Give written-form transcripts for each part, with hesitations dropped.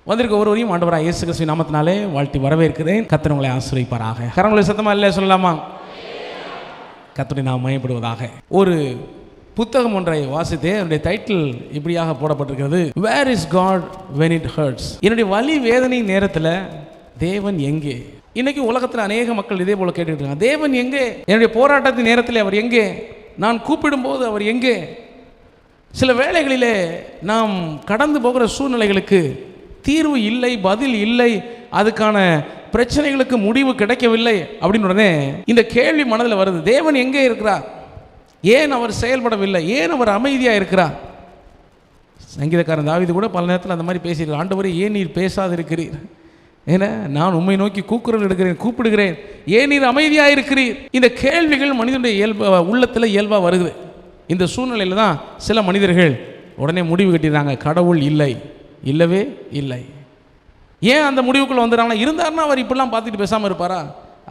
வந்திருக்க ஒருவரையும் ஆண்டவராக இயேசு கிறிஸ்துவின் நாமத்தினாலே வாழ்த்தி வரவேற்கிறேன். கர்த்தர் உங்களை ஆசீர்வதிப்பாராக. கரங்களை சத்தமா இல்லை சொல்லலாமா? கர்த்தரை நாம் மகிமைப்படுவதாக. ஒரு புத்தகம் ஒன்றை வாசித்தே என்னுடைய டைட்டில் இப்படியாக போடப்பட்டிருக்கிறது, where is God when it hurts. என்னுடைய வலி வேதனை நேரத்தில் தேவன் எங்கே? இன்னைக்கு உலகத்தில் அநேக மக்கள் இதே போல கேட்டுட்டு இருக்காங்க, தேவன் எங்கே? என்னுடைய போராட்டத்தின் நேரத்தில் அவர் எங்கே? நான் கூப்பிடும்போது அவர் எங்கே? சில வேளைகளிலே நாம் கடந்து போகிற சூழ்நிலைகளுக்கு தீர்வு இல்லை, பதில் இல்லை, அதுக்கான பிரச்சனைகளுக்கு முடிவு கிடைக்கவில்லை அப்படின்னு உடனே இந்த கேள்வி மனதில் வருது, தேவன் எங்கே இருக்கிறார்? ஏன் அவர் செயல்படவில்லை? ஏன் அவர் அமைதியாக இருக்கிறார்? சங்கீதக்காரன் தாவீது கூட பல நேரத்தில் அந்த மாதிரி பேசியிருக்கார், ஆண்டவரே ஏன் நீர் பேசாது இருக்கிறீர்? ஏன்னா நான் உம்மை நோக்கி கூக்குரல் எடுக்கிறேன், கூப்பிடுகிறேன், ஏன் நீர் அமைதியாக இருக்கிறீர்? இந்த கேள்விகள் மனிதனுடைய உள்ளத்தில் இயல்பாக வருது. இந்த சூழ்நிலையில் தான் சில மனிதர்கள் உடனே முடிவு கட்டிடுறாங்க, கடவுள் இல்லை, இல்லவே இல்லை. ஏன் அந்த முடிவுக்குள்ளே வந்துடுறாங்கன்னா, இருந்தாருன்னா அவர் இப்படிலாம் பார்த்துட்டு பேசாமல் இருப்பாரா?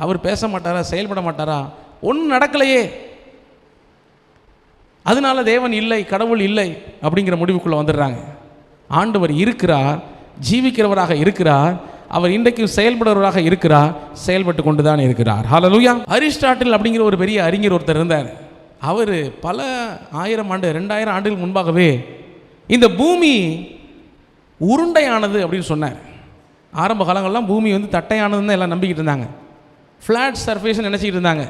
அவர் பேச மாட்டாரா? செயல்பட மாட்டாரா? ஒன்றும் நடக்கலையே, அதனால தேவன் இல்லை, கடவுள் இல்லை அப்படிங்கிற முடிவுக்குள்ளே வந்துடுறாங்க. ஆண்டவர் இருக்கிறார், ஜீவிக்கிறவராக இருக்கிறார், அவர் இன்றைக்கு செயல்படுறவராக இருக்கிறார், செயல்பட்டு கொண்டு தான் இருக்கிறார். ஹல்லேலூயா. அரிஸ்டாட்டில் அப்படிங்கிற ஒரு பெரிய அறிஞர் ஒருத்தர் இருந்தார். அவர் பல 1000 ஆண்டு 2000 ஆண்டுகளுக்கு முன்பாகவே இந்த பூமி உருண்டையானது அப்படின்னு சொன்னார். ஆரம்ப காலங்கள்லாம் பூமி தட்டையானதுன்னு எல்லாம் நம்பிக்கிட்டு இருந்தாங்க, ஃப்ளாட் சர்ஃபேஸ்ன்னு நினச்சிக்கிட்டு இருந்தாங்க.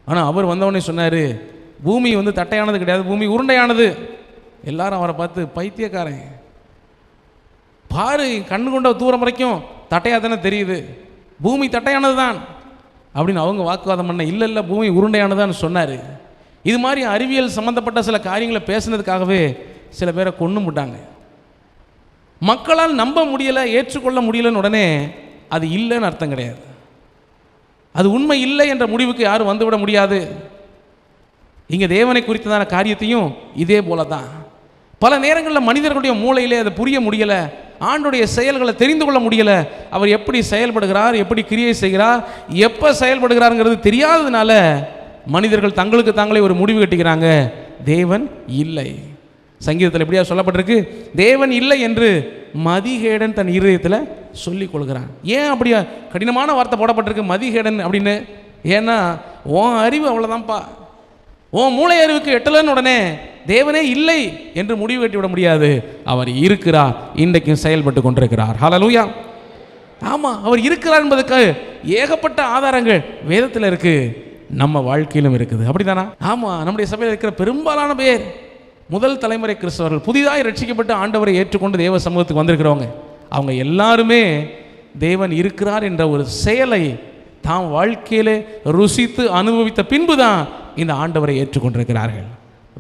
ஆனால் அவர் வந்தவொடனே சொன்னார், பூமி தட்டையானது கிடையாது, பூமி உருண்டையானது. எல்லாரும் அவரை பார்த்து பைத்தியக்காரன், பாரு கண்ணு கொண்ட தூரம் வரைக்கும் தட்டையாக தானே தெரியுது, பூமி தட்டையானது தான் அப்படின்னு அவங்க வாக்குவாதம் பண்ண, இல்லை இல்லை பூமி உருண்டையானதான்னு சொன்னார். இது மாதிரி அறிவியல் சம்மந்தப்பட்ட சில காரியங்களை பேசுனதுக்காகவே சில பேரை கொன்று முட்டாங்க. மக்களால் நம்ப முடியலை, ஏற்றுக்கொள்ள முடியலன்னு உடனே அது இல்லைன்னு அர்த்தம் கிடையாது, அது உண்மை இல்லை என்ற முடிவுக்கு யாரும் வந்துவிட முடியாது. இங்கே தேவனை குறித்ததான காரியத்தையும் இதே போல தான் பல நேரங்களில் மனிதர்களுடைய மூளையிலே அதை புரிய முடியலை, ஆண்டுடைய செயல்களை தெரிந்து கொள்ள முடியலை. அவர் எப்படி செயல்படுகிறார், எப்படி கிரியை செய்கிறார், எப்போ செயல்படுகிறாருங்கிறது தெரியாததுனால மனிதர்கள் தங்களுக்கு தாங்களே ஒரு முடிவு கட்டிக்கிறாங்க, தேவன் இல்லை. சங்கீதத்தில் எப்படியா சொல்லப்பட்டிருக்கு, தேவன் இல்லை என்று மதிகேடன் தன் இருதயத்தில் சொல்லிக் கொள்கிறான். ஏன் அப்படியா கடினமான வார்த்தை போடப்பட்டிருக்கு மதிகேடன் அப்படின்னு? ஏன்னா உன் அறிவு அவ்வளோதான்ப்பா, உன் மூளை அறிவுக்கு எட்டலன்னு உடனே தேவனே இல்லை என்று முடிவு கட்டி விட முடியாது. அவர் இருக்கிறார், இன்றைக்கும் செயல்பட்டு கொண்டிருக்கிறார். ஹல்லேலூயா. ஆமாம், அவர் இருக்கிறார் என்பதற்கு ஏகப்பட்ட ஆதாரங்கள் வேதத்தில் இருக்கு, நம்ம வாழ்க்கையிலும் இருக்குது. அப்படிதானா? ஆமாம், நம்முடைய சபையில் இருக்கிற பெரும்பாலான பேர் முதல் தலைமுறை கிறிஸ்தவர்கள், புதிதாக ரட்சிக்கப்பட்டு ஆண்டவரை ஏற்றுக்கொண்டு தேவ சமூகத்துக்கு வந்திருக்கிறவங்க. அவங்க எல்லாருமே தேவன் இருக்கிறார் என்ற ஒரு செயலை தாம் வாழ்க்கையிலே ருசித்து அனுபவித்த பின்பு தான் இந்த ஆண்டவரை ஏற்றுக்கொண்டிருக்கிறார்கள்.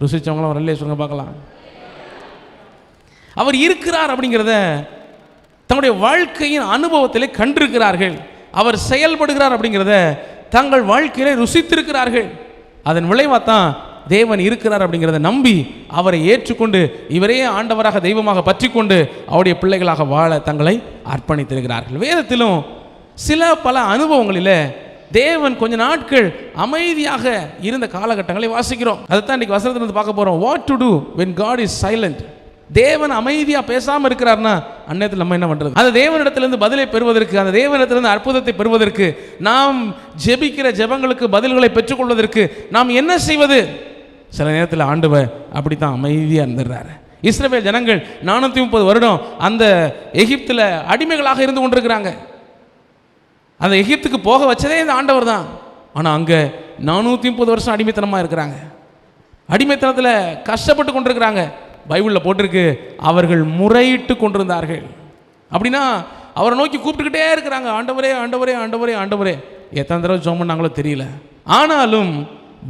ருசிச்சவங்களும் வரலையே சொல்லுங்க பார்க்கலாம். அவர் இருக்கிறார் அப்படிங்கிறத தங்களுடைய வாழ்க்கையின் அனுபவத்திலே கண்டிருக்கிறார்கள். அவர் செயல்படுகிறார் அப்படிங்கிறத தங்கள் வாழ்க்கையிலே ருசித்திருக்கிறார்கள். அதன் விளைவாத்தான் தேவன் இருக்கிறார் அப்படிங்கிறத நம்பி அவரை ஏற்றுக்கொண்டு இவரே ஆண்டவராக தெய்வமாக பற்றி கொண்டு அவருடைய பிள்ளைகளாக வாழ தங்களை அர்ப்பணித்திருக்கிறார்கள். வேதத்திலும் பல அனுபவங்களில் தேவன் கொஞ்ச நாட்கள் அமைதியாக இருந்த காலகட்டங்களை வாசிக்கிறோம். அதைத்தான் இன்றைக்கி வசனத்திலிருந்து பார்க்க போகிறோம். What to do when God is silent. தேவன் அமைதியாக பேசாமல் இருக்கிறார்னா அந்நேரத்தில் நம்ம என்ன பண்ணுறது? அந்த தேவனிடத்திலிருந்து பதிலை பெறுவதற்கு, அந்த தேவனிடத்திலிருந்து அற்புதத்தை பெறுவதற்கு, நாம் ஜெபிக்கிற ஜெபங்களுக்கு பதில்களை பெற்றுக்கொள்வதற்கு நாம் என்ன செய்வது? சில நேரத்தில் ஆண்டவர் அப்படி தான் அமைதியாக இருந்துடுறாரு. இஸ்ரவேல் ஜனங்கள் 430 வருடம் அந்த எகிப்தில் அடிமைகளாக இருந்து கொண்டிருக்கிறாங்க. அந்த எகிப்துக்கு போக வச்சதே இந்த ஆண்டவர் தான். ஆனால் அங்கே 430 வருஷம் அடிமைத்தனமாக இருக்கிறாங்க, அடிமைத்தனத்தில் கஷ்டப்பட்டு கொண்டிருக்கிறாங்க. பைபிளில் போட்டிருக்கு, அவர்கள் முறையிட்டு கொண்டிருந்தார்கள். அப்படின்னா அவரை நோக்கி கூப்பிட்டுக்கிட்டே இருக்கிறாங்க, ஆண்டவரே ஆண்டவரே ஆண்டவரே ஆண்டவரே. எத்தனை தடவை ஜெபம் பண்ணாங்களோ தெரியல, ஆனாலும்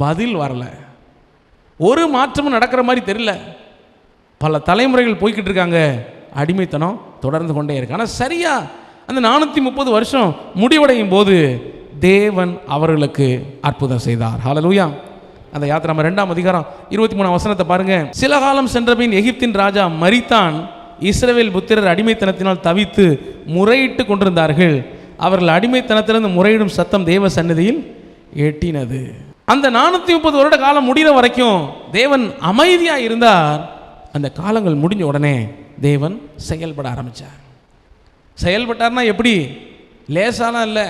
பதில் வரல, ஒரு மாற்றமும் நடக்கிற மாதிரி தெரியல. பல தலைமுறைகள் போய்கிட்டு இருக்காங்க, அடிமைத்தனம் தொடர்ந்து கொண்டே இருக்கு. ஆனால் சரியா அந்த 430 வருஷம் முடிவடையும் போது தேவன் அவர்களுக்கு அற்புதம் செய்தார். ஹல்லேலூயா. அந்த யாத்திரை 2ஆம் அதிகாரம் 23ஆம் வசனத்தை பாருங்க. சில காலம் சென்றபின் எகிப்தின் ராஜா மரித்தான், இஸ்ரவேல் புத்திரர் அடிமைத்தனத்தினால் தவித்து முறையிட்டு கொண்டிருந்தார்கள். அவர்கள் அடிமைத்தனத்திலிருந்து முறையிடும் சத்தம் தேவ சந்நிதியில் எட்டினது. அந்த 430 வருட காலம் முடிகிற வரைக்கும் தேவன் அமைதியாக இருந்தார். அந்த காலங்கள் முடிஞ்ச உடனே தேவன் செயல்பட ஆரம்பித்தார். செயல்பட்டார்னா எப்படி? லேசாலாம் இல்லை,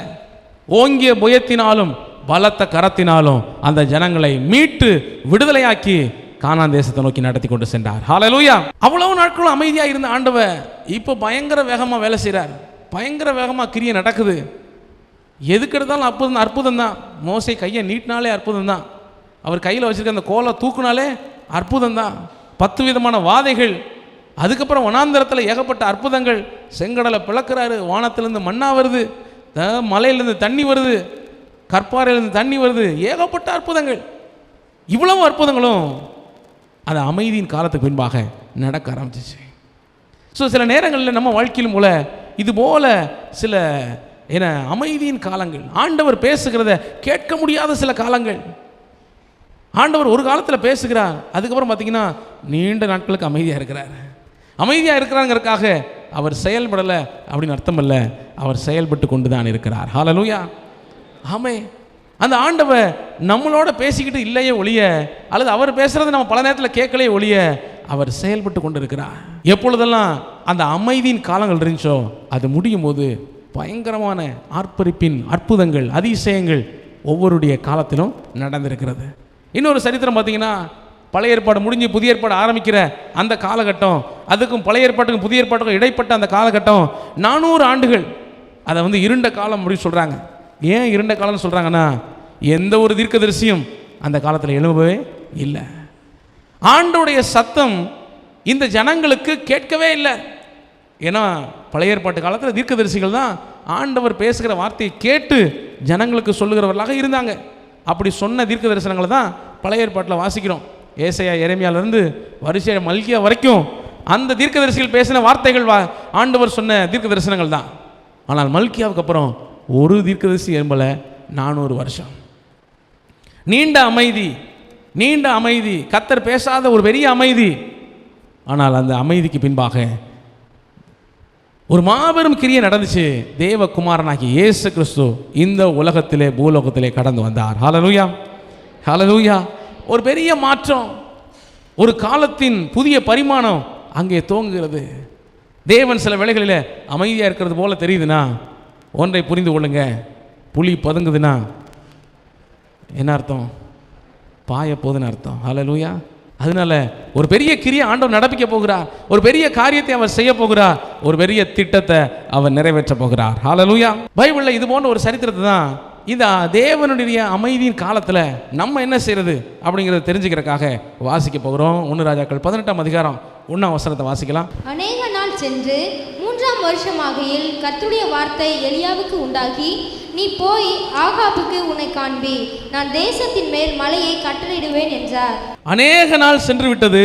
ஓங்கிய புயத்தினாலும் பலத்த கரத்தினாலும் அந்த ஜனங்களை மீட்டு விடுதலையாக்கி கானான் தேசத்தை நோக்கி நடத்தி கொண்டு சென்றார். ஹல்லேலூயா. அவ்வளவு நாட்களும் அமைதியாக இருந்த ஆண்டவர் இப்போ பயங்கர வேகமாக வேலை செய்கிறார். பயங்கர வேகமாக கிரியை நடக்குது. எதுக்கு எடுத்தாலும் அற்புதம் தான். மோசே கையை நீட்டினாலே அற்புதம் தான். அவர் கையில் வச்சிருக்க அந்த கோலை தூக்குனாலே அற்புதம் தான். 10 விதமான வாதைகள், அதுக்கப்புறம் வனாந்தரத்தில் ஏகப்பட்ட அற்புதங்கள். செங்கடலை பிளக்கிறாரு, வானத்திலேருந்து மண்ணா வருது, மலையிலேருந்து தண்ணி வருது, கற்பாறையிலேருந்து தண்ணி வருது, ஏகப்பட்ட அற்புதங்கள். இவ்வளவு அற்புதங்களும் அது அமைதியின் காலத்துக்கு பின்பாக நடக்க ஆரம்பிச்சிச்சு. ஸோ சில நேரங்களில் நம்ம வாழ்க்கையிலும் போல இது போல சில அமைதியின் காலங்கள், ஆண்டவர் பேசுகிறத கேட்க முடியாத சில காலங்கள். ஆண்டவர் ஒரு காலத்தில் பேசுகிறார், அதுக்கப்புறம் பார்த்தீங்கன்னா நீண்ட நாட்களுக்கு அமைதியாக இருக்கிறார். அமைதியாக இருக்கிறாங்கிறதுக்காக அவர் செயல்படலை அப்படின்னு அர்த்தம் இல்லை, அவர் செயல்பட்டு கொண்டு தான் இருக்கிறார். ஹல்லேலூயா. ஆமே. அந்த ஆண்டவர் நம்மளோட பேசிக்கிட்டு இல்லையே ஒழிய, அல்லது அவர் பேசுறது நம்ம பல நேரத்தில் கேட்கலையே ஒழிய, அவர் செயல்பட்டு கொண்டு இருக்கிறார். எப்பொழுதெல்லாம் அந்த அமைதியின் காலங்கள் இருந்துச்சோ அது முடியும் போது பயங்கரமான ஆர்ப்பரிப்பின் அற்புதங்கள், அதிசயங்கள் ஒவ்வொருடைய காலத்திலும் நடந்திருக்கிறது. இன்னொரு சரித்திரம் பார்த்தீங்கன்னா, பழைய ஏற்பாடு முடிஞ்சு புதிய ஏற்பாடு ஆரம்பிக்கிற அந்த காலகட்டம், அதுக்கும் பழைய ஏற்பாட்டுக்கும் புதிய ஏற்பாட்டுக்கும் இடைப்பட்ட அந்த காலகட்டம் 400 ஆண்டுகள். அதை இருண்ட காலம் அப்படின்னு சொல்கிறாங்க. ஏன் இருண்ட காலம்னு சொல்கிறாங்கன்னா, எந்த ஒரு தீர்க்கதரிசியும் அந்த காலத்தில் எழும்பவே இல்லை. ஆண்டோடைய சத்தம் இந்த ஜனங்களுக்கு கேட்கவே இல்லை. ஏன்னா பழைய ஏற்பாட்டு காலத்தில் தீர்க்கதரிசிகள் தான் ஆண்டவர் பேசுகிற வார்த்தையை கேட்டு ஜனங்களுக்கு சொல்லுகிறவர்களாக இருந்தாங்க. அப்படி சொன்ன தீர்க்க தரிசனங்களை தான் பழைய ஏற்பாட்டில் வாசிக்கிறோம். ஏசாயா, எரேமியாவிலிருந்து வரிசை மல்கியா வரைக்கும் அந்த தீர்க்கதரிசிகள் பேசின வார்த்தைகள் ஆண்டவர் சொன்ன தீர்க்க தரிசனங்கள் தான். ஆனால் மல்கியாவுக்கு அப்புறம் ஒரு தீர்க்கதரிசி எழும்பல 400 வருஷம். நீண்ட அமைதி, நீண்ட அமைதி, கர்த்தர் பேசாத ஒரு பெரிய அமைதி. ஆனால் அந்த அமைதிக்கு பின்பாக ஒரு மாபெரும் கிரியை நடந்துச்சு. தேவகுமாரனாகி இயேசு கிறிஸ்து இந்த உலகத்திலே பூலோகத்திலே கடந்து வந்தார். ஹல்லேலூயா, ஹல்லேலூயா. ஒரு பெரிய மாற்றம், ஒரு காலத்தின் புதிய பரிமாணம் அங்கே தோங்குகிறது. தேவன் சில வேளைகளில் அமைதியாக இருக்கிறது போல தெரியுதுன்னா ஒன்றை புரிந்து கொள்ளுங்க, புலி பதுங்குதுன்னா என்ன அர்த்தம்? பாய போதுன்னு அர்த்தம். ஹல்லேலூயா. அதனால ஒரு பெரிய கிரியை ஆண்டவர் நடப்பிக்க போகிறார், ஒரு பெரிய காரியத்தை அவர் செய்ய போகிறார், ஒரு பெரிய திட்டத்தை அவர் நிறைவேற்ற போகிறார். ஹல்லேலூயா. பைபிளில் இது போன்ற ஒரு சரித்திரத்தை தான் இந்த தேவனுடைய அமைதியின் காலத்தில் நம்ம என்ன செய்யறது அப்படிங்கிறத தெரிஞ்சுக்கிறதுக்காக வாசிக்க போகிறோம். 1 ராஜாக்கள் 18ஆம் அதிகாரம் 1ஆம் வசனத்தை வாசிக்கலாம். அநேக நாள் சென்று 3ஆம் வருஷமாகையில் கர்த்தருடைய வார்த்தை எலியாவுக்கு உண்டாகி, நீ போய் ஆகாபுக்கு உன்னை காண்பி, நான் தேசத்தின் மேல் மலையை கட்டளையிடுவேன் என்றார். அநேக நாள் சென்று விட்டது,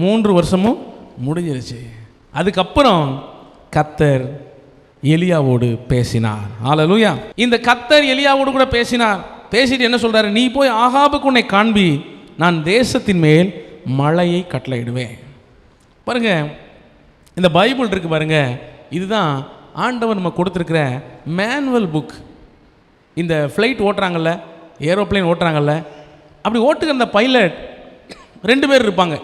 3 வருஷமும் முடிஞ்சிருச்சு. அதுக்கப்புறம் கர்த்தர் எலியாவோடு பேசினார். ஹல்லேலூயா. இந்த கர்த்தர் எலியாவோடு கூட பேசினார். பேசிட்டு என்ன சொல்றாரு? நீ போய் ஆகாபுக்கு உன்னை காண்பி, நான் தேசத்தின் மேல் மழையை கட்டளையிடுவேன். பாருங்க, இந்த பைபிள் இருக்கு பாருங்க, இதுதான் ஆண்டவர் நம்ம கொடுத்துருக்கிற மேனுவல் புக். இந்த ஃப்ளைட் ஓட்டுறாங்கல்ல, ஏரோப்ளைன் ஓட்டுறாங்கல்ல, அப்படி ஓட்டுக்கிற அந்த பைலட் 2 பேர் இருப்பாங்க.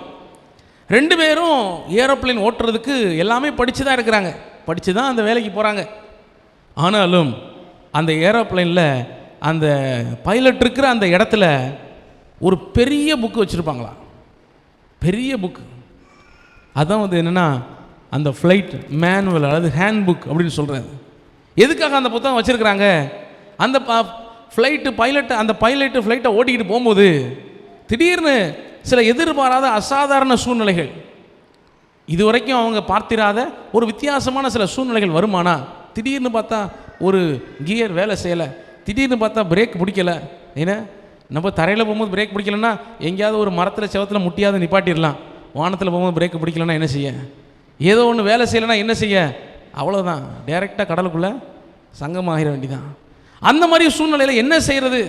2 பேரும் ஏரோப்ளைன் ஓட்டுறதுக்கு எல்லாமே படித்து தான் இருக்கிறாங்க, படித்து தான் அந்த வேலைக்கு போகிறாங்க. ஆனாலும் அந்த ஏரோப்ளைனில் அந்த பைலட் இருக்கிற அந்த இடத்துல ஒரு பெரிய புக்கு வச்சுருப்பாங்களா, பெரிய புக்கு. அதான் என்னென்னா அந்த ஃப்ளைட் மேனுவல், அதாவது ஹேண்ட் புக் அப்படின்னு சொல்கிறது. எதுக்காக அந்த புத்தகம் வச்சுருக்கிறாங்க? அந்த அந்த பைலட்டு ஃப்ளைட்டை ஓட்டிக்கிட்டு போகும்போது திடீர்னு சில எதிர்பாராத அசாதாரண சூழ்நிலைகள், இதுவரைக்கும் அவங்க பார்த்திராத ஒரு வித்தியாசமான சில சூழ்நிலைகள் வருமானா, திடீர்னு பார்த்தா ஒரு கியர் வேலை செய்யலை, திடீர்னு பார்த்தா பிரேக் பிடிக்கலை. ஏன்னா நம்ம தரையில் போகும்போது பிரேக் பிடிக்கலன்னா எங்கேயாவது ஒரு மரத்தில் செவத்தில் முட்டியாவது நிப்பாட்டிடலாம். வானத்தில் போகும்போது பிரேக் பிடிக்கலன்னா என்ன செய்ய? ஏதோ ஒன்று வேலை செய்யலைன்னா என்ன செய்ய? அவ்வளோதான், டைரெக்டாக கடலுக்குள்ளே சங்கமாகிற வேண்டிதான். அந்த மாதிரி சூழ்நிலையில் என்ன செய்கிறது?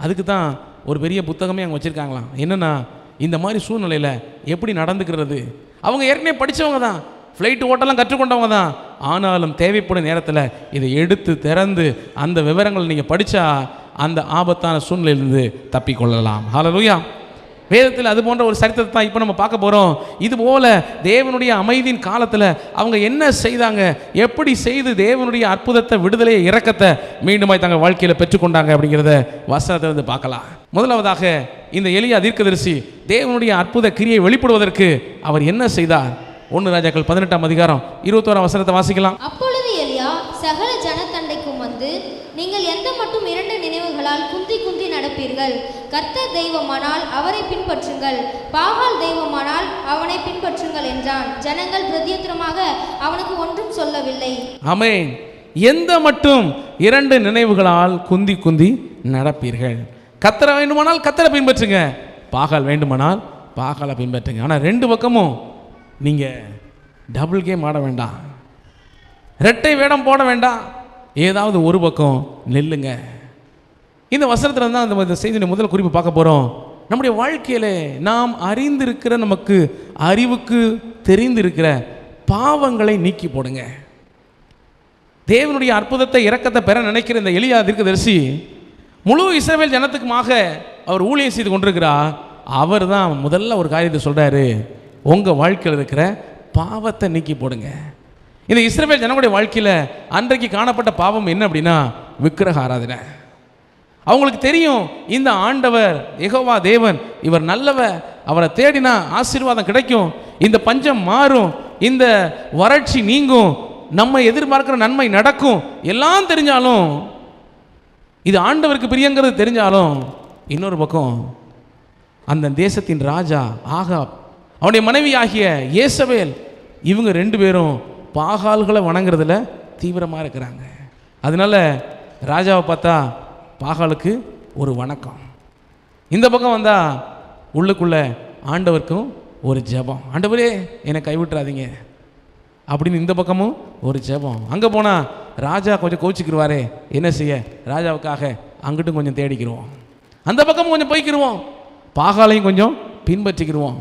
அதுக்கு தான் ஒரு பெரிய புத்தகமே அங்கே வச்சுருக்காங்களாம். என்னென்னா இந்த மாதிரி சூழ்நிலையில் எப்படி நடந்துக்கிறது. அவங்க ஏற்கனவே படித்தவங்க தான், ஃப்ளைட் ஓட்டெல்லாம் கற்றுக்கொண்டவங்க தான். ஆனாலும் தேவைப்படும் நேரத்தில் இதை எடுத்து திறந்து அந்த விவரங்கள் நீங்கள் படித்தா அந்த ஆபத்தான சூழ்நிலையிலிருந்து தப்பிக்கொள்ளலாம். ஹல்லேலூயா. வேதத்தில் அது போன்ற ஒரு சரித்திரத்தை தான் இப்போ நம்ம பார்க்க போகிறோம். இது போல தேவனுடைய அமைதியின் காலத்தில் அவங்க என்ன செய்தாங்க, எப்படி செய்து தேவனுடைய அற்புதத்தை, விடுதலையை, இரக்கத்தை மீண்டுமாய் தங்கள் வாழ்க்கையில் பெற்றுக்கொண்டாங்க அப்படிங்கிறத வசனத்தை வந்து பார்க்கலாம். முதலாவதாக இந்த எலியா தீர்க்கதரிசி தேவனுடைய அற்புத கிரியை வெளிப்படுவதற்கு அவர் என்ன செய்தார்? 1 ராஜாக்கள் 18ஆம் அதிகாரம் 21ஆம் வசனத்தை வாசிக்கலாம். அப்பொழுது எலியா சகல ஜனத்தண்டைக்கும் வந்து, நீங்கள் எந்த மட்டும் 2 நினைவுகளால் குந்தி குந்தி நடப்பீர்கள்? கர்த்தர் தெய்வமானால் அவரை பின்பற்றுங்கள், பாகால் தெய்வமானால் அவனை பின்பற்றுங்கள் என்றான். ஜனங்கள் பிரத்யேகமாக அவனுக்கு ஒன்றும் சொல்லவில்லை. ஆமென். எந்த மட்டும் 2 நினைவுகளால் குந்தி குந்தி நடப்பீர்கள்? கர்த்தரை வேண்டுமானால் கர்த்தரை பின்பற்றுங்க, பாகால் வேண்டுமானால் பாகாலை பின்பற்றுங்க. ஆனால் 2 பக்கமும் நீங்கள் டபுள் கேம் ஆட வேண்டாம், இரட்டை வேடம் போட வேண்டாம், ஏதாவது ஒரு பக்கம் நெல்லுங்க. இந்த வசனத்தில் தான் அந்த செய்தியின் முதல் குறிப்பு பார்க்க போகிறோம். நம்முடைய வாழ்க்கையில் நாம் அறிந்திருக்கிற, நமக்கு அறிவுக்கு தெரிந்திருக்கிற பாவங்களை நீக்கி போடுங்க. தேவனுடைய அற்புதத்தை, இரக்கத்தை பெற நினைக்கிற இந்த எலியா தீர்க்கதரிசி முழு இஸ்ரவேல் ஜனத்துக்குமாக அவர் ஊழியம் செய்து கொண்டிருக்கிறார். அவர் தான் முதல்ல ஒரு காரியத்தை சொல்கிறாரு, உங்கள் வாழ்க்கையில் இருக்கிற பாவத்தை நீக்கி போடுங்க. இந்த இஸ்ரவேல் ஜனங்களுடைய வாழ்க்கையில் அன்றைக்கு காணப்பட்ட பாவம் என்ன அப்படின்னா விக்கிரக ஆராதனை. அவங்களுக்கு தெரியும், இந்த ஆண்டவர் யெகோவா தேவன், இவர் நல்லவர், அவரை தேடினா ஆசீர்வாதம் கிடைக்கும், இந்த பஞ்சம் மாறும், இந்த வறட்சி நீங்கும், நம்ம எதிர்பார்க்கிற நன்மை நடக்கும். எல்லாம் தெரிஞ்சாலும், இது ஆண்டவருக்கு பிரியங்கிறது தெரிஞ்சாலும், இன்னொரு பக்கம் அந்த தேசத்தின் ராஜா ஆகாப், அவனுடைய மனைவி ஆகிய ஏசபேல், இவங்க 2 பேரும் பாகால்களை வணங்குறதுல தீவிரமாக இருக்கிறாங்க. அதனால ராஜாவை பார்த்தா பாகாலுக்கு ஒரு வணக்கம், இந்த பக்கம் வந்தால் உள்ளுக்குள்ள ஆண்டவருக்கும் ஒரு ஜெபம், ஆண்டவரே என்னை கைவிட்டுறாதீங்க அப்படின்னு இந்த பக்கமும் ஒரு ஜெபம். அங்கே போனால் ராஜா கொஞ்சம் கோச்சிக்கிடுவாரே, என்ன செய்ய, ராஜாவுக்காக அங்கிட்டும் கொஞ்சம் தேடிக்கிடுவோம், அந்த பக்கமும் கொஞ்சம் போய்க்கிடுவோம், பாகாலையும் கொஞ்சம் பின்பற்றிக்கிடுவோம்.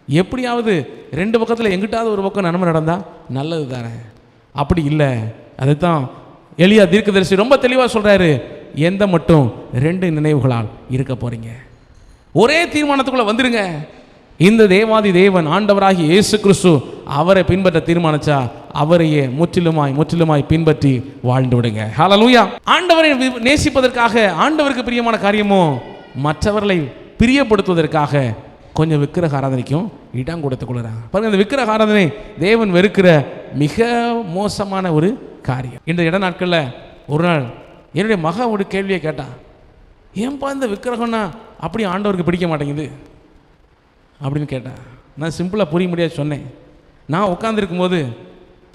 எப்படியாவது 2 பக்கத்தில் எங்கிட்டாவது ஒரு பக்கம் நன்மை நடந்தால் நல்லது தானே. அப்படி இல்லை. அதுதான் எலியா தீர்க்கதரிசி ரொம்ப தெளிவாக சொல்கிறாரு, எந்த மட்டும் 2 நினைவுகளால் இருக்க போகிறீங்க, ஒரே தீர்மானத்துக்குள்ளே வந்துடுங்க. இந்த தேவாதி தேவன் ஆண்டவராகி இயேசு கிறிஸ்து, அவரை பின்பற்ற தீர்மானிச்சா அவரையே முற்றிலுமாய் பின்பற்றி வாழ்ந்து விடுங்க. ஹல்லேலூயா. ஆண்டவரை நேசிப்பதற்காக, ஆண்டவருக்கு பிரியமான காரியமோ மற்றவர்களை பிரியப்படுத்துவதற்காக கொஞ்சம் விக்கிரக ஆராதனைக்கும் இடம் கொடுத்து கொள்கிறாங்க. பாருங்க, இந்த விக்கிரக ஆராதனை தேவன் வெறுக்கிற மிக மோசமான ஒரு காரியம். இந்த இட நாட்களில் ஒரு நாள் என்னுடைய மகா ஒரு கேள்வியை கேட்டான், ஏன்பா இந்த விக்கிரகம்னா அப்படி ஆண்டவருக்கு பிடிக்க மாட்டேங்குது அப்படின்னு கேட்டேன். நான் சிம்பிளாக புரிய முடியாது சொன்னேன். நான் உட்காந்துருக்கும்போது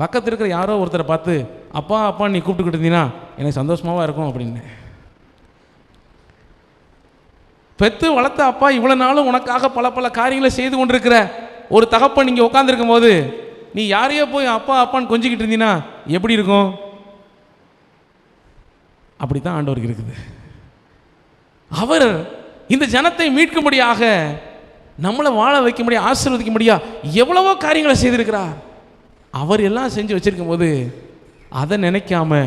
பக்கத்தில் இருக்கிற யாரோ ஒருத்தரை பார்த்து, அப்பா அப்பா நீ கூப்பிட்டுக்கிட்டு இருந்தீங்கன்னா எனக்கு சந்தோஷமாகவும் இருக்கும் அப்படின்னு. பெற்று வளர்த்த அப்பா இவ்வளோ நாளும் உனக்காக பல பல காரியங்களை செய்து கொண்டிருக்கிற ஒரு தகப்பன் நீங்கள் உட்காந்துருக்கும் போது நீ யாரையோ போய் அப்பா அப்பான்னு கொஞ்சிக்கிட்டு இருந்தீங்கன்னா எப்படி இருக்கும்? அப்படி தான் ஆண்டவருக்கு இருக்குது. அவர் இந்த ஜனத்தை மீட்கும்படியாக, நம்மளை வாழ வைக்க முடியாது, ஆசீர்வதிக்க முடியாது, எவ்வளவோ காரியங்களை செய்திருக்கிறார். அவர் எல்லாம் செஞ்சு வச்சிருக்கும் போது அதை நினைக்காம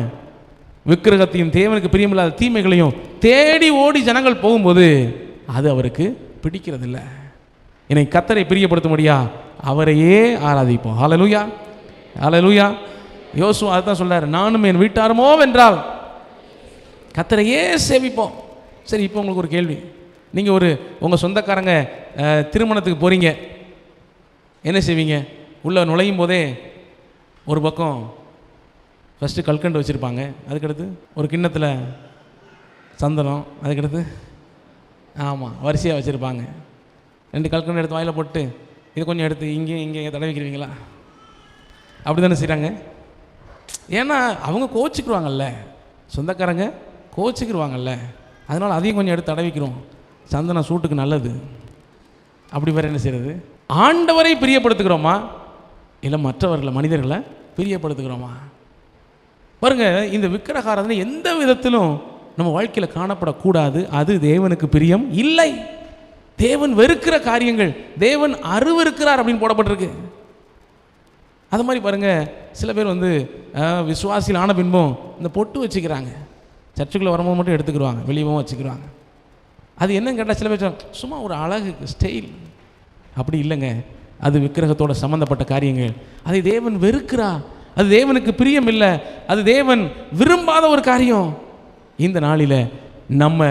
விக்கிரகத்தையும் தேவனுக்கு பிரியமில்லாத தீமைகளையும் தேடி ஓடி ஜனங்கள் போகும்போது அது அவருக்கு பிடிக்கிறதில்லை. என்னை கர்த்தரை பிரியப்படுத்த முடியா, அவரையே ஆராதிப்போம். ஹல்லேலூயா, ஹல்லேலூயா. யோசுவா அதுதான் சொல்றாரு, நானும் என் வீட்டாருமோ வென்றால் கர்த்தரையே சேவிப்போம். சரி, இப்போ உங்களுக்கு ஒரு கேள்வி. நீங்கள் உங்கள் சொந்தக்காரங்க திருமணத்துக்கு போகிறீங்க, என்ன செய்வீங்க? உள்ளே நுழையும் போதே ஒரு பக்கம் ஃபஸ்ட்டு கல்கண்டு வச்சுருப்பாங்க, அதுக்கடுத்து ஒரு கிண்ணத்தில் சந்தனம், அதுக்கடுத்து ஆமாம் வரிசையாக வச்சுருப்பாங்க. 2 கல்கண்டு எடுத்து வாயில் போட்டு இது கொஞ்சம் எடுத்து இங்கே தடவிக்கிறீங்களா? அப்படி தானே செய்கிறாங்க. ஏன்னா அவங்க கோச்சிக்கிடுவாங்கல்ல, சொந்தக்காரங்க கோச்சிக்கிடுவாங்கல்ல, அதனால் அதையும் கொஞ்சம் எடுத்து தடவிக்கிறோம், சந்தனம் சூட்டுக்கு நல்லது. அப்படி வேறு என்ன செய்கிறது? ஆண்டவரை பிரியப்படுத்துகிறோமா இல்லை மற்றவர்களை, மனிதர்களை பிரியப்படுத்துகிறோமா? பாருங்க, இந்த விக்கிரக ஆராதனை எந்த விதத்திலும் நம்ம வாழ்க்கையில் காணப்படக்கூடாது. அது தேவனுக்கு பிரியம் இல்லை. தேவன் வெறுக்கிற காரியங்கள், தேவன் அருவருக்கிறார் அப்படின்னு போடப்பட்டிருக்கு. அது மாதிரி பாருங்க, சில பேர் விசுவாசியில் ஆன பின்பும் இந்த பொட்டு வச்சுக்கிறாங்க. சர்ச்சுக்குள்ளே வரும்போது மட்டும் எடுத்துக்கிடுவாங்க, வெளியவும் வச்சுக்கிறாங்க. அது என்னன்னு கேட்டால் சில பேர் சும்மா ஒரு அழகு ஸ்டைல். அப்படி இல்லைங்க, அது விக்கிரகத்தோட சம்மந்தப்பட்ட காரியங்கள். அதை தேவன் வெறுக்கிறார், அது தேவனுக்கு பிரியம் இல்லை, அது தேவன் விரும்பாத ஒரு காரியம். இந்த நாளில் நம்ம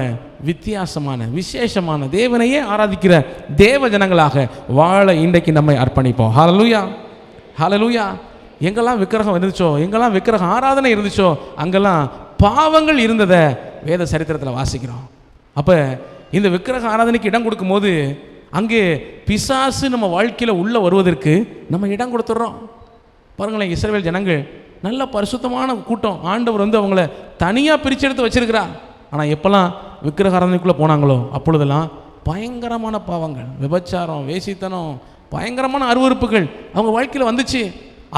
வித்தியாசமான விசேஷமான தேவனையே ஆராதிக்கிற தேவ ஜனங்களாக வாழ இன்றைக்கு நம்மை அர்ப்பணிப்போம். ஹல்லேலூயா, ஹல்லேலூயா. எங்கெல்லாம் விக்கிரகம் இருந்துச்சோ, எங்கெல்லாம் விக்கிரக ஆராதனை இருந்துச்சோ, அங்கெல்லாம் பாவங்கள் இருந்ததை வேத சரித்திரத்தில் வாசிக்கிறோம். அப்போ இந்த விக்கிரக ஆராதனைக்கு இடம் கொடுக்கும்போது அங்கே பிசாசு நம்ம வாழ்க்கையில் உள்ளே வருவதற்கு நம்ம இடம் கொடுத்துட்றோம். பாருங்களேன், இஸ்ரவேல் ஜனங்கள் நல்ல பரிசுத்தமான கூட்டம், ஆண்டவர் அவங்கள தனியாக பிரித்து எடுத்து வச்சிருக்கிறார். ஆனால் எப்போல்லாம் விக்கிரக ஆராதனைக்குள்ளே போனாங்களோ அப்பொழுதெல்லாம் பயங்கரமான பாவங்கள், விபச்சாரம், வேசித்தனம், பயங்கரமான அருவருப்புகள் அவங்க வாழ்க்கையில் வந்துச்சு.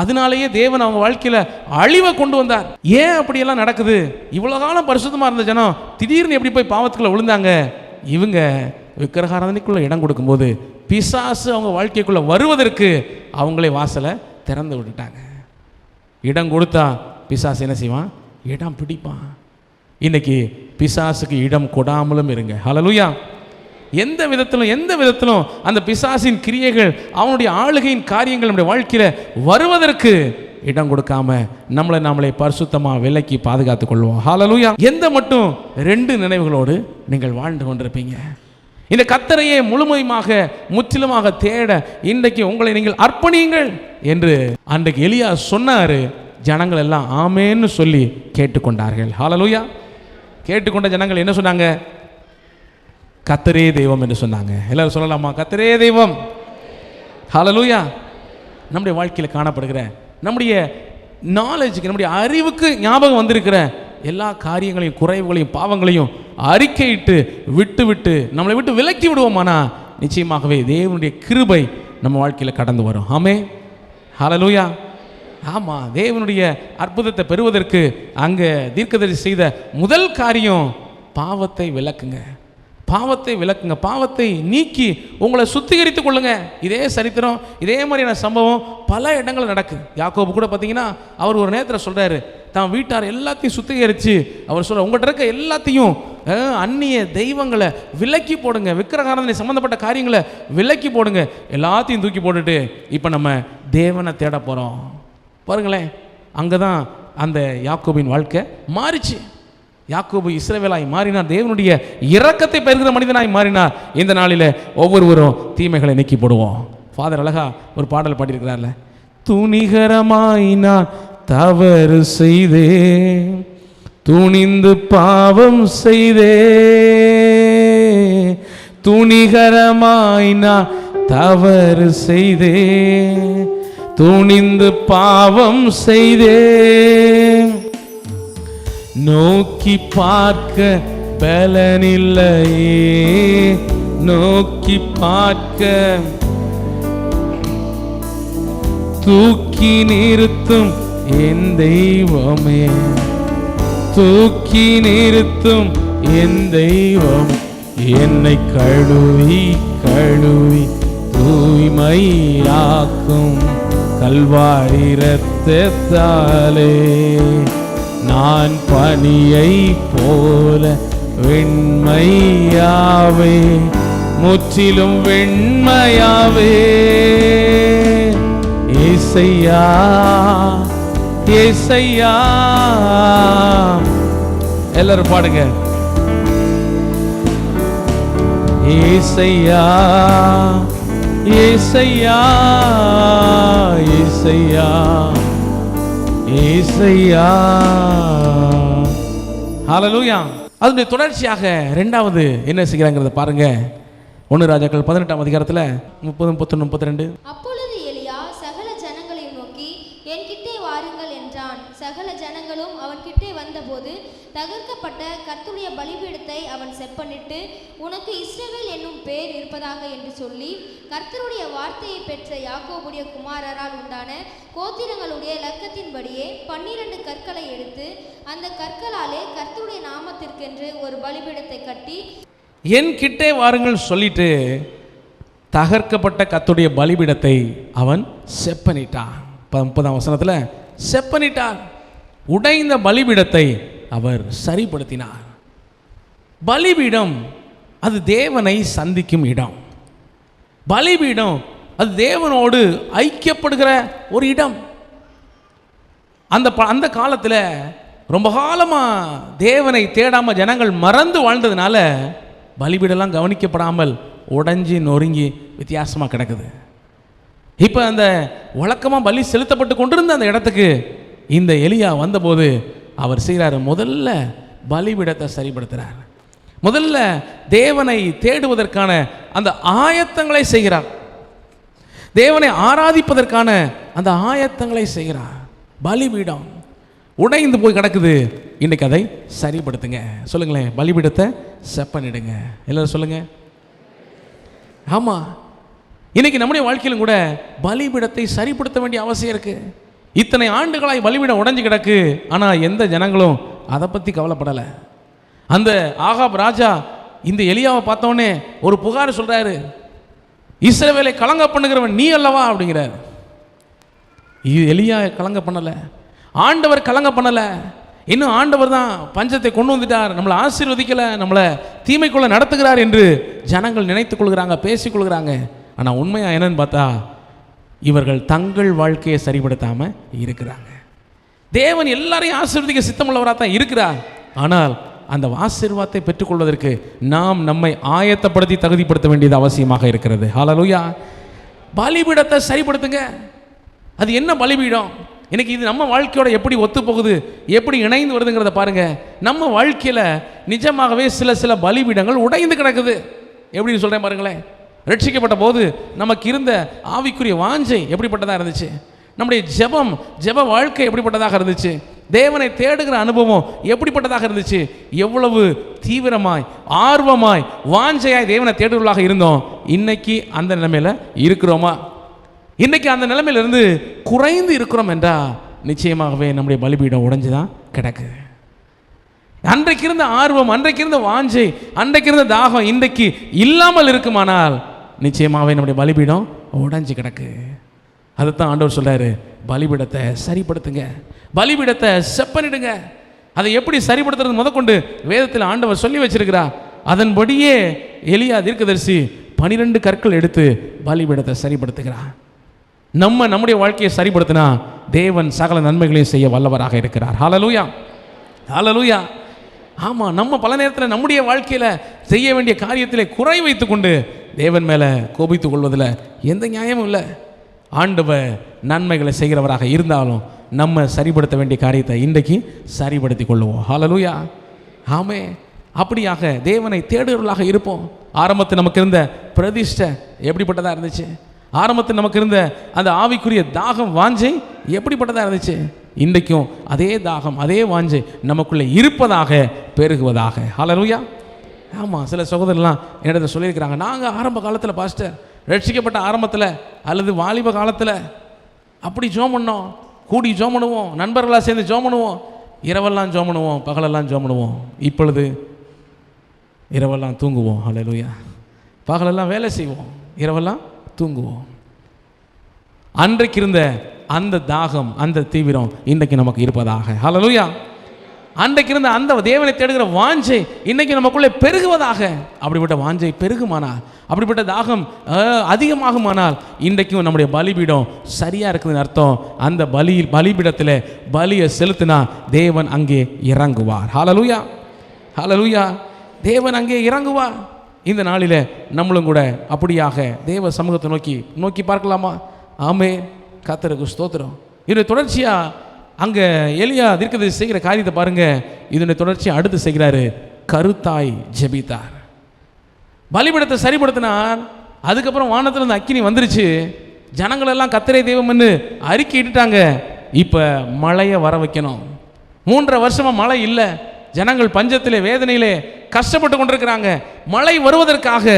அதனாலேயே தேவன் அவங்க வாழ்க்கையில் அழிவை கொண்டு வந்தார். ஏன் அப்படியெல்லாம் நடக்குது? இவ்வளோ காலம் பரிசுத்தமாக இருந்த ஜனம் திடீர்னு எப்படி போய் பாவத்துக்குள்ளே விழுந்தாங்க? இவங்க விக்கிரக ஆராதனைக்குள்ளே இடம் கொடுக்கும்போது பிசாசு அவங்க வாழ்க்கைக்குள்ளே வருவதற்கு அவங்களே வாசலை திறந்து விட்டுட்டாங்க. இடம் கொடுத்தா பிசாசு என்ன செய்வான்? இடம் பிடிப்பான். இன்னைக்கு பிசாசுக்கு இடம் கொடாமலும் இருங்க. ஹல்லேலூயா. எந்த விதத்திலும் அந்த பிசாசின் கிரியைகள், அவனுடைய ஆளுகையின் காரியங்கள் நம்முடைய வாழ்க்கையில் வருவதற்கு இடம் கொடுக்காம நாமளே பரிசுத்தமாக விலக்கி பாதுகாத்துக் கொள்வோம். ஹல்லேலூயா. எந்த மட்டும் 2 நினைவுகளோடு நீங்கள் வாழ்ந்து கொண்டிருப்பீங்க? இந்த கர்த்தரையே முழுமையாக முற்றிலுமாக தேட இன்றைக்கு உங்களை நீங்கள் அர்ப்பணியுங்கள் என்று அன்றைக்கு எலியா சொன்னாரு. ஜனங்கள் எல்லாம் ஆமேன்னு சொல்லி கேட்டுக்கொண்டார்கள். ஹல்லேலூயா. கேட்டுக்கொண்ட ஜனங்கள் என்ன சொன்னாங்க? கர்த்தரே தெய்வம் என்று சொன்னாங்க. எல்லாரும் சொல்லலாமா? கர்த்தரே தெய்வம். ஹல்லேலூயா. நம்முடைய வாழ்க்கையில் காணப்படுகிற, நம்முடைய நாலேஜுக்கு, நம்முடைய அறிவுக்கு ஞாபகம் வந்திருக்கிற எல்லா காரியங்களையும், குறைவுகளையும், பாவங்களையும் அறிக்கையிட்டு விட்டு நம்மளை விட்டு விலக்கி விடுவோமானா நிச்சயமாகவே தேவனுடைய கிருபை நம்ம வாழ்க்கையில் கடந்து வரும். ஆமே. ஹல்லேலூயா. ஆமாம், தேவனுடைய அற்புதத்தை பெறுவதற்கு அங்கே தீர்க்கதரிசி செய்த முதல் காரியம் பாவத்தை விலக்குங்க. பாவத்தை நீக்கி உங்களை சுத்திகரித்துக் கொள்ளுங்க. இதே சரித்திரம், இதே மாதிரியான சம்பவம் பல இடங்கள் நடக்குது. யாக்கோபு கூட பார்த்தீங்கன்னா அவர் ஒரு நேரத்தில் சொல்கிறாரு, தான் வீட்டார் எல்லாத்தையும் சுத்திகரித்து அவர் சொல்ற, உங்கள்கிட்ட இருக்க எல்லாத்தையும் அந்நிய தெய்வங்களை விலக்கி போடுங்க, விக்கிரகாராதனை சம்பந்தப்பட்ட காரியங்களை விலக்கி போடுங்க, எல்லாத்தையும் தூக்கி போட்டுட்டு இப்போ நம்ம தேவனை தேட போகிறோம். பாருங்களேன், அங்கே தான் அந்த யாக்கோபின் வாழ்க்கை மாறிச்சு. யாக்கோபு இஸ்ரவேலாய் மாறினார், தேவனுடைய இரக்கத்தை பெறுகிற மனிதனாய் மாறினார். இந்த நாளில் ஒவ்வொருவரும் தீமைகளை நீக்கி போடுவோம். ஃபாதர் அழகா ஒரு பாடல் பாடியிருக்கிறார்ல, துணிகரமாய் நான் தவறு செய்தே, துணிந்து பாவம் செய்தே, துணிகரமாய் நான் தவறு செய்தே, துணிந்து பாவம் செய்தே, நோக்கி பார்க்க பலனில்லையே, நோக்கி பார்க்க தூக்கி நிறுத்தும் என் தெய்வமே, தூக்கி நிறுத்தும் என் தெய்வம், என்னை கழுவி கழுவி தூய்மையாக்கும் கல்வாரி இரத்தத்தாலே, நான் பனியை போல வெண்மையாவே, முற்றிலும் வெண்மையாவே, ஏசையா ஏசையா. எல்லாரும் பாடுங்க, ஏசையா ஏசையா ஏசையா ஏசையா. ஹல்லேலூயா. அதனுடைய தொடர்ச்சியாக 2வது என்ன செய்கிறாங்கிறத பாருங்க. 1 ராஜாக்கள் 18ஆம் அதிகாரத்தில் 30, 31, 32. அப்பொழுது எலியா சகல ஜனங்களையும் நோக்கி என் கிட்டே வாருங்கள் என்றான். சகல ஜனங்களும் அவன் கிட்டே வந்தபோது தகர்க்கப்பட்ட கர்த்தருடைய பலிபீடத்தை அவன் செப்பனிட்டு, உனக்கு இஸ்ரவேல் என்னும் பேர் இருப்பதாக என்று சொல்லி, கர்த்தருடைய வார்த்தையை பெற்ற யாக்கோபுடைய குமாரரால் உண்டான கோத்திரங்களுடைய இலக்கத்தின்படியே 12 கற்களை எடுத்து அந்த கற்களாலே கர்த்தருடைய நாமத்திற்கென்று ஒரு பலிபீடத்தை கட்டி, என் கிட்டே வாருங்கள் சொல்லிட்டு தகர்க்கப்பட்ட கர்த்தருடைய பலிபீடத்தை அவன் செப்பனிட்டான். 30ஆம் வசனத்தில் செப்பனிட்டார். உடைந்த பலிபீடத்தை அவர் சரிப்படுத்தினார். பலிபீடம் அது தேவனை சந்திக்கும் இடம். பலிபீடம் அது தேவனோடு ஐக்கியப்படுகிற ஒரு இடம். அந்த காலத்தில் ரொம்ப காலமாக தேவனை தேடாமல் ஜனங்கள் மறந்து வாழ்ந்ததுனால பலிபீடெல்லாம் கவனிக்கப்படாமல் உடைஞ்சி நொறுங்கி வித்தியாசமாக கிடக்குது. இப்போ அந்த வழக்கமாக பலி செலுத்தப்பட்டு கொண்டிருந்த அந்த இடத்துக்கு இந்த எலியா வந்தபோது அவர் செய்கிறார், முதல்ல பலிபீடத்தை சரிப்படுத்துகிறார். முதல்ல தேவனை தேடுவதற்கான அந்த ஆயத்தங்களை செய்கிறார். தேவனை ஆராதிப்பதற்கான அந்த ஆயத்தங்களை செய்கிறார். பலிபீடம் உடைந்து போய் கிடக்குது, இன்றைக்கு அதை சரிப்படுத்துங்க. சொல்லுங்களேன், பலிபீடத்தை செப்பனிடுங்க. எல்லாரும் சொல்லுங்க. ஆமாம், இன்னைக்கு நம்முடைய வாழ்க்கையிலும் கூட பலிபீடத்தை சரிப்படுத்த வேண்டிய அவசியம் இருக்கு. இத்தனை ஆண்டுகளாய் பலிபீடம் உடைஞ்சு கிடக்கு, ஆனால் எந்த ஜனங்களும் அதை பற்றி கவலைப்படலை. அந்த ஆகாப் ராஜா இந்த எலியாவை பார்த்தோன்னே ஒரு புகார் சொல்றாரு, இஸ்ரவேலை கலங்க பண்ணுகிறவன் நீ அல்லவா அப்படிங்கிறார். எலியா கலங்க பண்ணலை, ஆண்டவர் கலங்க பண்ணலை. இன்னும் ஆண்டவர் தான் பஞ்சத்தை கொண்டு வந்துட்டார், நம்மளை ஆசீர்வதிக்கலை, நம்மளை தீமைக்குள்ள நடத்துகிறார் என்று ஜனங்கள் நினைத்துக் கொள்கிறாங்க, பேசிக்கொள்கிறாங்க. ஆனால் உண்மையாக என்னன்னு பார்த்தா இவர்கள் தங்கள் வாழ்க்கையை சரிப்படுத்தாமல் இருக்கிறாங்க. தேவன் எல்லாரையும் ஆசீர்வதிக்க சித்தமுள்ளவராக தான் இருக்கிறார். ஆனால் அந்த ஆசீர்வாதத்தை பெற்றுக்கொள்வதற்கு நாம் நம்மை ஆயத்தப்படுத்தி தகுதிப்படுத்த வேண்டியது அவசியமாக இருக்கிறது. ஹல்லேலூயா. பலிபீடத்தை சரிப்படுத்துங்க. அது என்ன பலிபீடம்? இன்னைக்கு இது நம்ம வாழ்க்கையோட எப்படி ஒத்து போகுது, எப்படி இணைந்து வருதுங்கிறத பாருங்க. நம்ம வாழ்க்கையில் நிஜமாகவே சில பலிபீடங்கள் உடைந்து கிடக்குது. எப்படின்னு சொல்கிறேன் பாருங்களேன். ரட்சிக்கப்பட்ட போது நமக்கு இருந்த ஆவிக்குரிய வாஞ்சை எப்படிப்பட்டதாக இருந்துச்சு, நம்முடைய ஜெப வாழ்க்கை எப்படிப்பட்டதாக இருந்துச்சு, தேவனை தேடுகிற அனுபவம் எப்படிப்பட்டதாக இருந்துச்சு, எவ்வளவு தீவிரமாய் ஆர்வமாய் வாஞ்சையாய் தேவனை தேடுவர்களாக இருந்தோம். இன்னைக்கு அந்த நிலைமையில் இருக்கிறோமா? இன்னைக்கு அந்த நிலைமையிலிருந்து குறைந்து இருக்கிறோம் என்றால் நிச்சயமாகவே நம்முடைய பலிபீடம் உடைஞ்சுதான் கிடக்கு. அன்றைக்கு இருந்த ஆர்வம், அன்றைக்கு இருந்த வாஞ்சை, அன்றைக்கு இருந்த தாகம் இன்றைக்கு இல்லாமல் இருக்குமானால் நிச்சயமாகவே நம்முடைய பலிபீடம் உடைஞ்சு கிடக்கு. அதுதான் ஆண்டவர் சொல்றாரு, பலிபீடத்தை சரிப்படுத்துங்க, பலிபீடத்தை செப்பனிடுங்க. அதை எப்படி சரிப்படுத்துறது முதற்கொண்டு வேதத்தில் ஆண்டவர் சொல்லி வச்சிருக்கிறார். அதன்படியே எலியா தீர்க்கதரிசி 12 கற்கள் எடுத்து பலிபீடத்தை சரிப்படுத்துகிறார். நம்முடைய வாழ்க்கையை சரிப்படுத்தினா தேவன் சகல நன்மைகளையும் செய்ய வல்லவராக இருக்கிறார். ஹல்லேலூயா, ஹல்லேலூயா. ஆமாம், நம்ம பல நேரத்தில் நம்முடைய வாழ்க்கையில் செய்ய வேண்டிய காரியத்திலே குறை வைத்து கொண்டு தேவன் மேலே கோபித்துக் கொள்வதில் எந்த நியாயமும் இல்லை. ஆண்டவர் நன்மைகளை செய்கிறவராக இருந்தாலும் நம்ம சரிப்படுத்த வேண்டிய காரியத்தை இன்றைக்கு சரிப்படுத்தி கொள்ளுவோம். ஹல்லேலூயா. ஆமே, அப்படியாக தேவனை தேடுவர்களாக இருப்போம். ஆரம்பத்தில் நமக்கு இருந்த பிரதிஷ்டை எப்படிப்பட்டதாக இருந்துச்சு, ஆரம்பத்தில் நமக்கு இருந்த அந்த ஆவிக்குரிய தாகம் வாஞ்சை எப்படிப்பட்டதாக இருந்துச்சு, இன்றைக்கும் அதே தாகம் அதே வாஞ்சை நமக்குள்ளே இருப்பதாக பெருகுவதாக. ஹல்லேலூயா. ஆமாம், சில சகோதரர்லாம் என்னிடத்தில் சொல்லியிருக்கிறாங்க, நாங்கள் ஆரம்ப காலத்தில் பாஸ்டர் ரட்சிக்கப்பட்ட ஆரம்பத்தில் அல்லது வாலிப காலத்தில் அப்படி ஜோம் பண்ணோம், கூடி ஜோம் பண்ணுவோம், நண்பர்களாக சேர்ந்து ஜோம் பண்ணுவோம், இரவெல்லாம் ஜோம் பண்ணுவோம், பகலெல்லாம் ஜோம் பண்ணுவோம். இப்பொழுது இரவெல்லாம் தூங்குவோம். ஹல்லேலூயா. பகலெல்லாம் வேலை செய்வோம், இரவெல்லாம் தூங்குவோம். அன்றைக்கு இருந்த அந்த தாகம் அந்த தீவிரம் இன்றைக்கு நமக்கு இருப்பதாக. ஹல்லேலூயா. அன்றைக்கு இருந்த அந்த தேவனை தேடுகிற வாஞ்சை இன்னைக்கு நமக்குள்ளே பெருகுவதாக. அப்படிப்பட்ட வாஞ்சை பெருகுமானால், அப்படிப்பட்ட தாகம் அதிகமாகுமானால் இன்றைக்கும் நம்முடைய பலிபீடம் சரியாக இருக்குதுன்னு அர்த்தம். அந்த பலிபீடத்தில் பலியை செலுத்தினா தேவன் அங்கே இறங்குவார். ஹல்லேலூயா, ஹல்லேலூயா. தேவன் அங்கே இறங்குவார். இந்த நாளில் நம்மளும் கூட அப்படியாக தேவ சமூகத்தை நோக்கி பார்க்கலாமா? ஆமே, கர்த்தருக்கு ஸ்தோத்திரம். இதனுடைய தொடர்ச்சியாக அங்கே எலியா தீர்க்கதரிசி செய்கிற காரியத்தை பாருங்க. இதனுடைய தொடர்ச்சியை அடுத்து செய்கிறாரு, கருத்தாய் ஜெபித்தார். பலிபீடத்தை சரிப்படுத்தினார். அதுக்கப்புறம் வானத்தில் இருந்து அக்கினி வந்துருச்சு. ஜனங்களெல்லாம் கர்த்தரே தெய்வம்னு அறிக்கை இட்டுட்டாங்க. இப்போ மழையை வர வைக்கணும். 3.5 வருஷமாக மழை இல்லை. ஜனங்கள் பஞ்சத்திலே வேதனையிலே கஷ்டப்பட்டு கொண்டிருக்கிறாங்க. மழை வருவதற்காக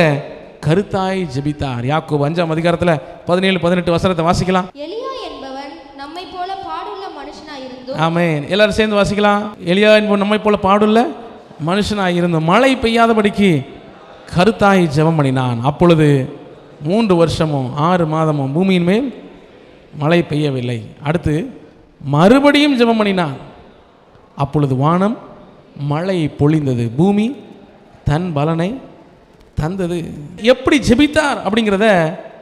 கருத்தாய் ஜெபித்தார். யாக்கோபு 5ஆம் அதிகாரத்தில் 17-18 வசனத்தை வாசிக்கலாம். எலியா என்பவன் நம்மை போல பாடுள்ள மனுஷனாய் இருந்தும். ஆமென். எல்லாரும் சேர்ந்து வாசிக்கலாம். எலியா என்பவன் நம்மை போல பாடுள்ள மனுஷனாய் இருந்தும் மழை பெய்யாதபடிக்கு கருத்தாய் ஜெபம் பண்ணினான். அப்பொழுது 3 வருஷமும் 6 மாதமும் பூமியின் மேல் மழை பெய்யவில்லை. அடுத்து மறுபடியும் ஜெபம் பண்ணினான். அப்பொழுது வானம் மழை பொழிந்தது, பூமி தன் பலனை தந்தது. எப்படி ஜெபித்தார் அப்படிங்கிறத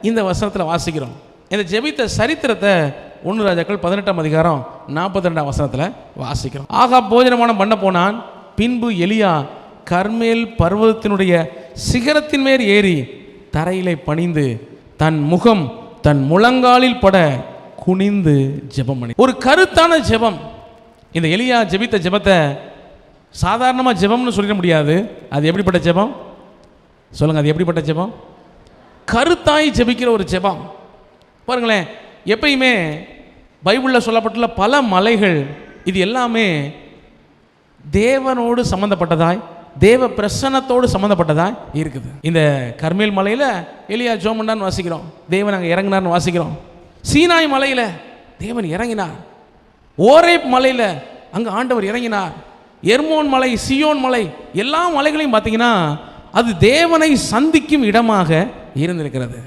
இந்த வசனத்தில் வாசிக்கிறோம். இந்த ஜெபித்த சரித்திரத்தை 1 ராஜாக்கள் 18ஆம் அதிகாரம் 42ஆம் வசனத்தில் வாசிக்கிறோம். ஆகாப் போஜனமானம் பண்ண போனான். பின்பு எலியா கர்மேல் பர்வதத்தினுடைய சிகரத்தின் மேல் ஏறி தரையிலே பணிந்து தன் முகம் தன் முழங்காலில் பட குனிந்து ஜெபம் பண்ணி, ஒரு கருத்தான ஜெபம். இந்த எலியா ஜெபித்த ஜெபத்தை சாதாரணமாக ஜெபம்னு சொல்லிட முடியாது. அது எப்படிப்பட்ட ஜெபம் சொல்லுங்க? அது எப்படிப்பட்ட ஜெபம்? கருத்தாய் ஜெபிக்கிற ஒரு ஜெபம். பாருங்களேன், எப்பயுமே பைபிளில் சொல்லப்பட்டுள்ள பல மலைகள் இது எல்லாமே தேவனோடு சம்மந்தப்பட்டதாய், தேவ பிரசன்னத்தோடு சம்மந்தப்பட்டதாய் இருக்குது. இந்த கர்மேல் மலையில் எலியா ஜெபம் பண்ணான்னு வாசிக்கிறோம். தேவன் அங்கே இறங்கினார்னு வாசிக்கிறோம். சீனாய் மலையில் தேவன் இறங்கினார். ஓரேப் மலையில் அங்கே ஆண்டவர் இறங்கினார். எர்மோன் மலை, சியோன் மலை, எல்லா மலைகளையும் பார்த்தீங்கன்னா அது தேவனை சந்திக்கும் இடமாக இருந்திருக்கிறது.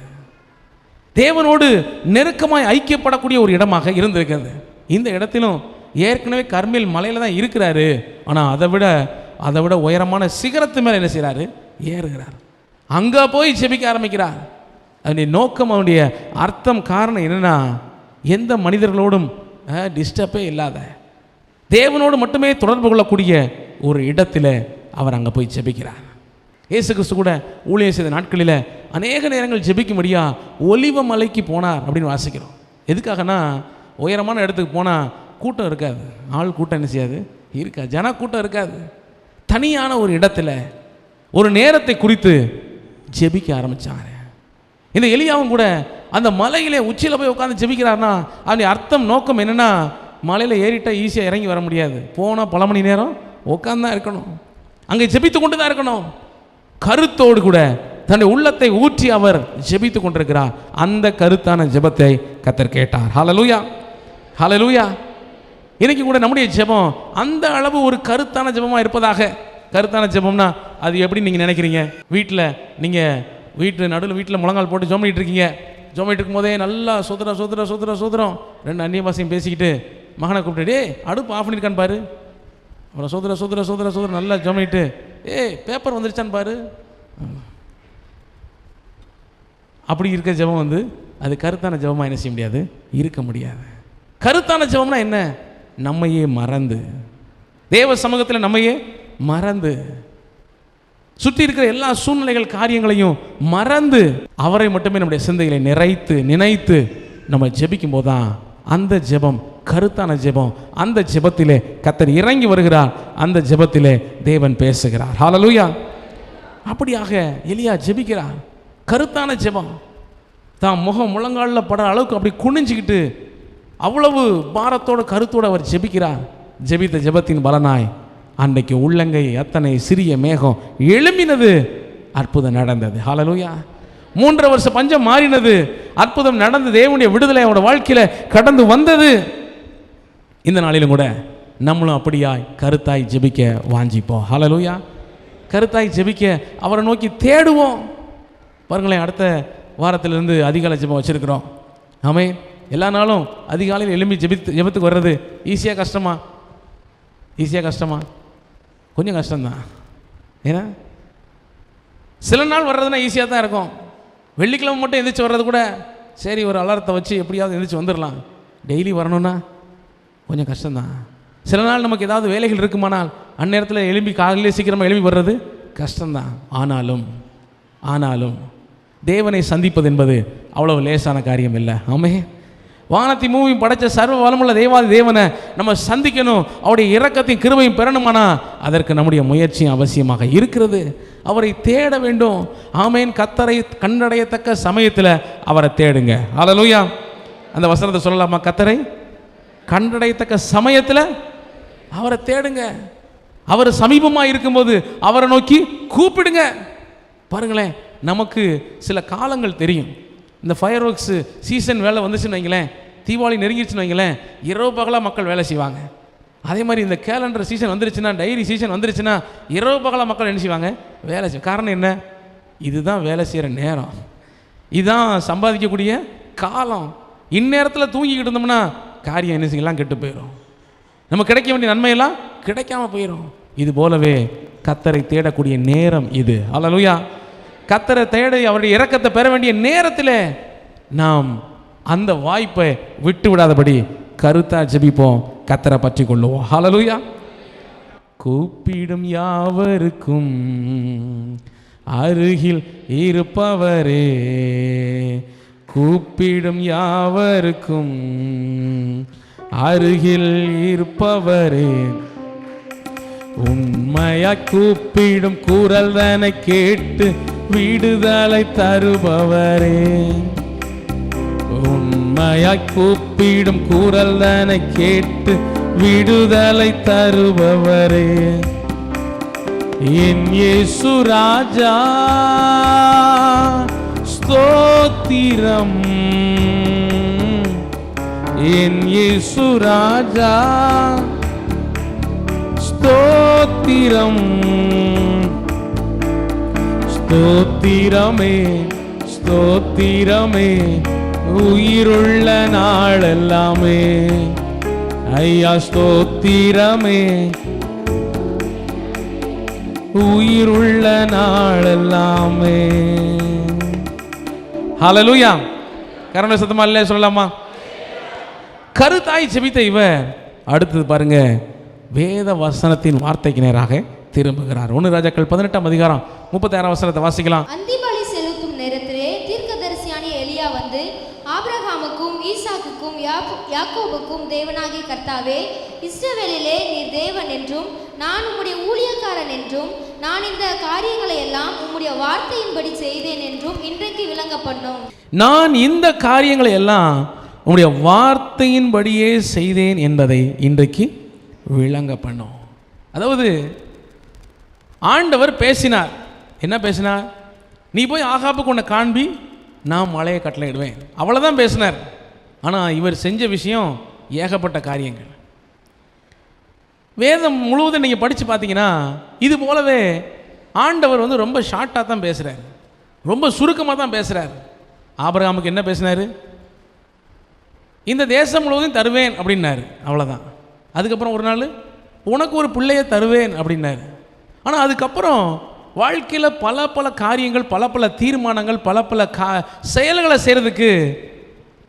தேவனோடு நெருக்கமாய் ஐக்கியப்படக்கூடிய ஒரு இடமாக இருந்திருக்கிறது. இந்த இடத்திலும் ஏற்கனவே கர்மேல் மலையில் தான் இருக்கிறாரு. ஆனால் அதை விட உயரமான சிகரத்து மேலே என்ன செய்கிறாரு? ஏறுகிறார். அங்கே போய் ஜெபிக்க ஆரம்பிக்கிறார். அதனுடைய நோக்கம், அவனுடைய அர்த்தம், காரணம் என்னென்னா, எந்த மனிதர்களோடும் டிஸ்டர்பே இல்லாத தேவனோடு மட்டுமே தொடர்பு கொள்ளக்கூடிய ஒரு இடத்துல அவர் அங்கே போய் ஜெபிக்கிறார். இயேசு கிறிஸ்து கூட ஊழியம் செய்த நாட்களில் அநேக நேரங்கள் ஜெபிக்கும்படியா ஒலிவ மலைக்கு போனார் அப்படின்னு வாசிக்கிறோம். எதுக்காகனா, உயரமான இடத்துக்கு போனால் கூட்டம் இருக்காது, ஆள் கூட்டம் என்ன செய்யாது, இருக்காது, ஜன கூட்டம் இருக்காது. தனியான ஒரு இடத்துல ஒரு நேரத்தை குறித்து ஜெபிக்க ஆரம்பித்தார். இந்த எலியாவும் கூட அந்த மலையிலே உச்சியில் போய் உட்காந்து ஜெபிக்கிறார்னா அதனுடைய அர்த்தம், நோக்கம் என்னென்னா, மலையில் ஏறிட்டால் ஈஸியாக இறங்கி வர முடியாது. போனால் பல மணி நேரம் உட்காந்து தான் இருக்கணும், அங்கே ஜெபித்து கொண்டு தான் இருக்கணும். கருத்தோடு கூட தன்னுடைய உள்ளத்தை ஊற்றி அவர் ஜெபித்து கொண்டிருக்கிறார். அந்த கருத்தான ஜெபத்தை கர்த்தர் கேட்டார். ஹல்லேலூயா, ஹல்லேலூயா. இன்னைக்கு கூட நம்முடைய ஜெபம் அந்த அளவு ஒரு கருத்தான ஜெபமாக இருப்பதாக. கருத்தான ஜெபம்னா அது எப்படி நீங்கள் நினைக்கிறீங்க? நீங்கள் நடுவில் வீட்டில் முழங்கால் போட்டு ஜெபம் பண்ணிட்டு இருக்கீங்க. ஜெபம் பண்ணிட்டு இருக்கும்போதே நல்லா சோதரம் 2 அந்நிய பாஷையும் பேசிக்கிட்டு மகனை கூப்பிட்டு, அடுப்பு ஆஃப் பண்ணியிருக்கான்னு பாரு. அப்புறம் சோதர நல்லா ஜெபம் பண்ணிட்டு, பேப்பர் வந்துருச்சான்னு பாரு. அப்படி இருக்க ஜெபம் அது கருத்தான ஜெபமாக என்ன செய்ய முடியாது, இருக்க முடியாது. கருத்தான ஜெபம்னா என்ன? நம்மையே மறந்து, தேவ சமூகத்தில் நம்மையே மறந்து, சுற்றி இருக்கிற எல்லா சூழ்நிலைகள் காரியங்களையும் மறந்து அவரை மட்டுமே நம்முடைய சிந்தைகளை நினைத்து நம்ம ஜெபிக்கும் போதுதான் அந்த ஜெபம் கருத்தான ஜெபம். அந்த ஜெபத்திலே கர்த்தர் இறங்கி வருகிறார். அந்த ஜெபத்திலே தேவன் பேசுகிறார். ஹல்லேலூயா. அப்படியாக எலியா ஜெபிக்கிறார். கருத்தான ஜெபம். தான் முகம் முழங்காலில் பட அளவுக்கு அப்படி குனிஞ்சிக்கிட்டு அவ்வளவு பாரத்தோட கருத்தோடு அவர் ஜெபிக்கிறார். ஜெபித்த ஜெபத்தின் பலனாய் அன்றைக்கு உள்ளங்கை அத்தனை சிறிய மேகம் எழும்பினது, அற்புதம் நடந்தது. ஹல்லேலூயா. 3 வருஷ பஞ்சம் மாறினது, அற்புதம் நடந்து தேவனுடைய விடுதலை அவரோட வாழ்க்கையில் கடந்து வந்தது. இந்த நாளிலும் கூட நம்மளும் அப்படியாய் கருத்தாய் ஜெபிக்க வாஞ்சிப்போம். ஹல்லேலூயா. கருத்தாய் ஜெபிக்க அவரை நோக்கி தேடுவோம். பாருங்களேன், அடுத்த வாரத்திலிருந்து அதிகாலை ஜெபம் வச்சுருக்கிறோம். ஆமே. எல்லா நாளும் அதிகாலையில் எழும்பி ஜெபத்துக்கு வர்றது ஈஸியாக கஷ்டமா? கொஞ்சம் கஷ்டம்தான். ஏன்னா சில நாள் வர்றதுனா ஈஸியாக தான் இருக்கும். வெள்ளிக்கிழமை மட்டும் எந்திரிச்சு வர்றது கூட சரி, ஒரு அலாரத்தை வச்சு எப்படியாவது எந்திரிச்சு வந்துடலாம். டெய்லி வரணும்னா கொஞ்சம் கஷ்டம்தான். சில நாள் நமக்கு ஏதாவது வேலைகள் இருக்குமானால் அந்நேரத்தில் எழும்பி காலையிலே சீக்கிரமாக எழும்பி வர்றது கஷ்டம்தான். ஆனாலும் தேவனை சந்திப்பது என்பது அவ்வளவு லேசான காரியம் இல்லை. ஆமே. வானத்தை பூமியும் படைத்த சர்வ வளமுள்ள தேவாதி தேவனை நம்ம சந்திக்கணும், அவருடைய இரக்கத்தையும் கிருபையும் பெறணுமானா அதற்கு நம்முடைய முயற்சியும் அவசியமாக இருக்கிறது. அவரை தேட வேண்டும். ஆமேன். கர்த்தரை கண்டடையத்தக்க சமயத்தில் அவரை தேடுங்க. ஹல்லேலூயா. அந்த வசனத்தை சொல்லலாமா? கர்த்தரை கண்டடையத்தக்க சமயத்தில் அவரை தேடுங்க. அவர் சமீபமாக இருக்கும்போது அவரை நோக்கி கூப்பிடுங்க. பாருங்களேன், நமக்கு சில காலங்கள் தெரியும். இந்த ஃபயர் ஒர்க்ஸு சீசன் வேலை வந்துச்சுன்னு வைங்களேன், தீபாவளி நெருங்கிடுச்சுன்னு வைங்களேன், இரவு பகலாக மக்கள் வேலை செய்வாங்க. அதே மாதிரி இந்த கேலண்டர் சீசன் வந்துருச்சுன்னா, டைரி சீசன் வந்துருச்சுன்னா இரவு பகலாக மக்கள் என்ன செய்வாங்க? வேலை செய்வாங்க. காரணம் என்ன? இதுதான் வேலை செய்கிற நேரம், இதுதான் சம்பாதிக்கக்கூடிய காலம். இந்நேரத்தில் தூங்கிக்கிட்டு இருந்தோம்னா காரியம் என்ன செய்யலாம், கெட்டு போயிடும். நம்ம கிடைக்க வேண்டிய நன்மையெல்லாம் கிடைக்காம போயிடும். இது போலவே கர்த்தரை தேடக்கூடிய நேரம் இது. ஹல்லேலூயா. கர்த்தரை தேடி அவருடைய இரக்கத்தை பெற வேண்டிய நேரத்தில் நாம் அந்த வாய்ப்பை விட்டு விடாதபடி கருத்தா ஜெபிப்போம், கர்த்தரை பற்றி கொள்ளுவோம். ஹல்லேலூயா. கூப்பிடும் யாவருக்கும் அருகில் இருப்பவரே, கூப்பிடும் யாவருக்கும் அருகில் இருப்பவரே, உண்மையாய் கூப்பிடும் குரல் தனை கேட்டு விடுதலை தருபவரே, உண்மையாய் கூப்பிடும் குரல் தனை கேட்டு விடுதலை தருபவரே, என் இயேசு ராஜா ஸ்தோத்திரம், என் இயேசு ராஜா ஸ்தோத்திரம், ஸ்தோத்திரமே ஸ்தோத்திரமே உயிருள்ள நாளெல்லாமே, ஐயா ஸ்தோத்திரமே உயிருள்ள நாளெல்லாமே. ஹல்லேலூயா. கரங்களை சத்தமா இல்லையா சொல்லலாமா? கருத்தாய் ஜெபித்த இவர் அடுத்தது பாருங்க, வேத வசனத்தின் வார்த்தைக்கு நேராக திரும்புகிறார். 1 ராஜாக்கள் 18ஆம் அதிகாரம் 36ஆம் வசனத்தை வாசிக்கலாம். அந்திபலி செலுத்தும் நேரத்திலே தீர்க்கதரிசியான எலியா வந்து, ஆபிரகாமுக்கும் ஈசாக்குக்கும் யாக்கோபுக்கும் தேவனாகிய கர்த்தாவே, இஸ்ரவேலிலே நீர் தேவன் என்றும் நான் உம்முடைய ஊழியக்காரன் என்றும் நான் இந்த காரியங்களை எல்லாம் உம்முடைய வார்த்தையின்படி செய்தேன் என்றும் இன்றைக்கு விளங்க பண்ணோம். நான் இந்த காரியங்களை எல்லாம் உம்முடைய வார்த்தையின்படியே செய்தேன் என்பதை இன்றைக்கு விளங்க பண்ணோம். அதாவது ஆண்டவர் பேசினார். என்ன பேசினார்? நீ போய் ஆகாபுக்கு உன்னை காண்பி, நான் மலையை கட்டளையிடுவேன், அவ்வளோதான் பேசினார். ஆனால் இவர் செஞ்ச விஷயம் ஏகப்பட்ட காரியங்கள். வேதம் முழுவதும் நீங்கள் படித்து பார்த்தீங்கன்னா இது போலவே ஆண்டவர் வந்து ரொம்ப ஷார்ட்டாக தான் பேசுகிறார், ரொம்ப சுருக்கமாக தான் பேசுகிறார். ஆபிரகாமுக்கு என்ன பேசினார்? இந்த தேசம் முழுவதும் தருவேன் அப்படின்னாரு, அவ்வளோதான். அதுக்கப்புறம் ஒரு நாள் உனக்கு ஒரு பிள்ளையை தருவேன் அப்படின்னாரு. ஆனால் அதுக்கப்புறம் வாழ்க்கையில் பல பல காரியங்கள், பல பல தீர்மானங்கள், பல பல செயல்களை செய்கிறதுக்கு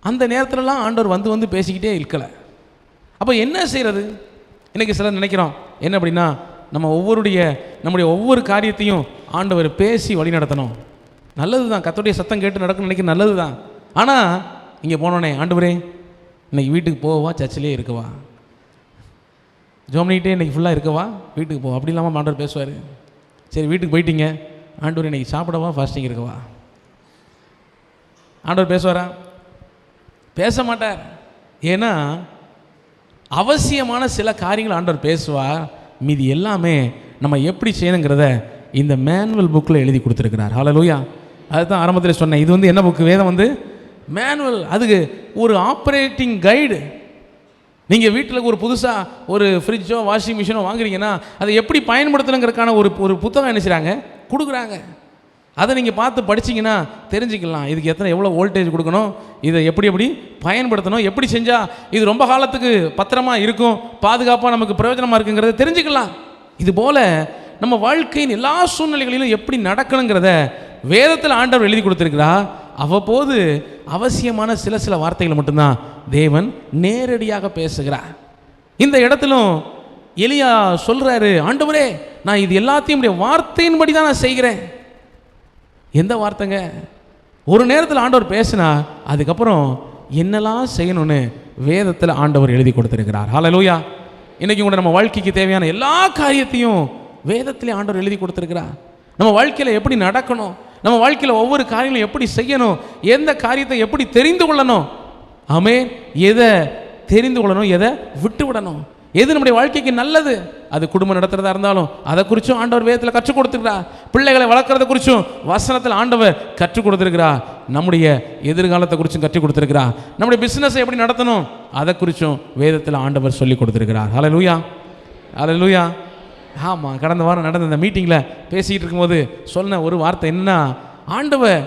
அந்த நேரத்துலலாம் ஆண்டவர் வந்து வந்து பேசிக்கிட்டே இருக்கலை. அப்போ என்ன செய்கிறது? இன்றைக்கி சிலர் நினைக்கிறோம் என்ன அப்படின்னா, நம்முடைய ஒவ்வொரு காரியத்தையும் ஆண்டவர் பேசி வழி நடத்தணும். நல்லது தான், கர்த்தருடைய சத்தம் கேட்டு நடக்கணும்னு நினைக்கிற நல்லது தான். ஆனால் இங்கே போனோடனே, ஆண்டவரே இன்றைக்கி வீட்டுக்கு போவா, சர்ச்சிலே இருக்கவா, ஜோம்னிகிட்டே இன்றைக்கி ஃபுல்லாக இருக்கவா, வீட்டுக்கு போ, அப்படி இல்லாமல் ஆண்டவர் பேசுவார். சரி வீட்டுக்கு போயிட்டீங்க, ஆண்டவர் இன்றைக்கி சாப்பிடவா, ஃபாஸ்டிங் இருக்கவா? ஆண்டவர் பேசுவாரா? பேச மாட்டார். ஏன்னா அவசியமான சில காரியங்கள் ஆண்டவர் பேசுவார், மீதி எல்லாமே நம்ம எப்படி செய்யணுங்கிறத இந்த மேனுவல் புக்கில் எழுதி கொடுத்துருக்கிறார். ஹல்லேலூயா. அதுதான் ஆரம்பத்தில் சொன்னேன், இது வந்து என்ன புக்கு? வேதம் வந்து மேனுவல், அதுக்கு ஒரு ஆப்ரேட்டிங் கைடு. நீங்கள் வீட்டில் ஒரு புதுசாக ஒரு ஃப்ரிட்ஜோ வாஷிங் மிஷினோ வாங்குறீங்கன்னா அதை எப்படி பயன்படுத்தணுங்கிறதுக்கான ஒரு புத்தகம் என்ன செய்கிறாங்க, கொடுக்குறாங்க. அதை நீங்கள் பார்த்து படிச்சிங்கன்னா தெரிஞ்சுக்கலாம், இதுக்கு எவ்வளோ வோல்டேஜ் கொடுக்கணும், இதை எப்படி பயன்படுத்தணும், எப்படி செஞ்சால் இது ரொம்ப காலத்துக்கு பத்திரமா இருக்கும், பாதுகாப்பாக நமக்கு பிரயோஜனமாக இருக்குங்கிறத தெரிஞ்சுக்கலாம். இதுபோல் நம்ம வாழ்க்கையின் எல்லா சூழ்நிலைகளிலும் எப்படி நடக்கணுங்கிறத வேதத்தில் ஆண்டவர் எழுதி கொடுத்துருக்கிறார். அவ்வப்போது அவசியமான சில வார்த்தைகளை மட்டும்தான் தேவன் நேரடியாக பேசுகிறார். இந்த இடத்திலும் எலியா சொல்கிறாரு, ஆண்டவரே நான் இது எல்லாத்தையும் உடைய வார்த்தையின்படி தான் நான் செய்கிறேன். எந்த வார்த்தைங்க? ஒரு நேரத்தில் ஆண்டவர் பேசினா அதுக்கப்புறம் என்னெல்லாம் செய்யணும்னு வேதத்தில் ஆண்டவர் எழுதி கொடுத்துருக்கிறார். ஹல்லேலூயா. இன்றைக்கி கூட நம்ம வாழ்க்கைக்கு தேவையான எல்லா காரியத்தையும் வேதத்திலே ஆண்டவர் எழுதி கொடுத்துருக்கிறார். நம்ம வாழ்க்கையில் எப்படி நடக்கணும், நம்ம வாழ்க்கையில் ஒவ்வொரு காரியங்களும் எப்படி செய்யணும், எந்த காரியத்தை எப்படி தெரிந்து கொள்ளணும், ஆமென், எதை தெரிந்து கொள்ளணும், எதை விட்டு விடணும், எது நம்முடைய வாழ்க்கைக்கு நல்லது, அது குடும்பம் நடத்துறதா இருந்தாலும் அதை குறித்தும் ஆண்டவர் வேதத்தில் கற்றுக் கொடுத்துருக்கிறார். பிள்ளைகளை வளர்க்குறத குறித்தும் வசனத்தில் ஆண்டவர் கற்றுக் கொடுத்துருக்கிறார். நம்முடைய எதிர்காலத்தை குறித்தும் கற்றுக் கொடுத்துருக்கிறார். நம்முடைய பிஸ்னஸை எப்படி நடத்தணும் அதை குறித்தும் வேதத்தில் ஆண்டவர் சொல்லி கொடுத்துருக்கிறார். ஹல்லேலூயா, ஹல்லேலூயா. ஆமாம், கடந்த வாரம் நடந்த இந்த மீட்டிங்கில் பேசிக்கிட்டு இருக்கும்போது சொன்ன ஒரு வார்த்தை என்னன்னா, ஆண்டவர்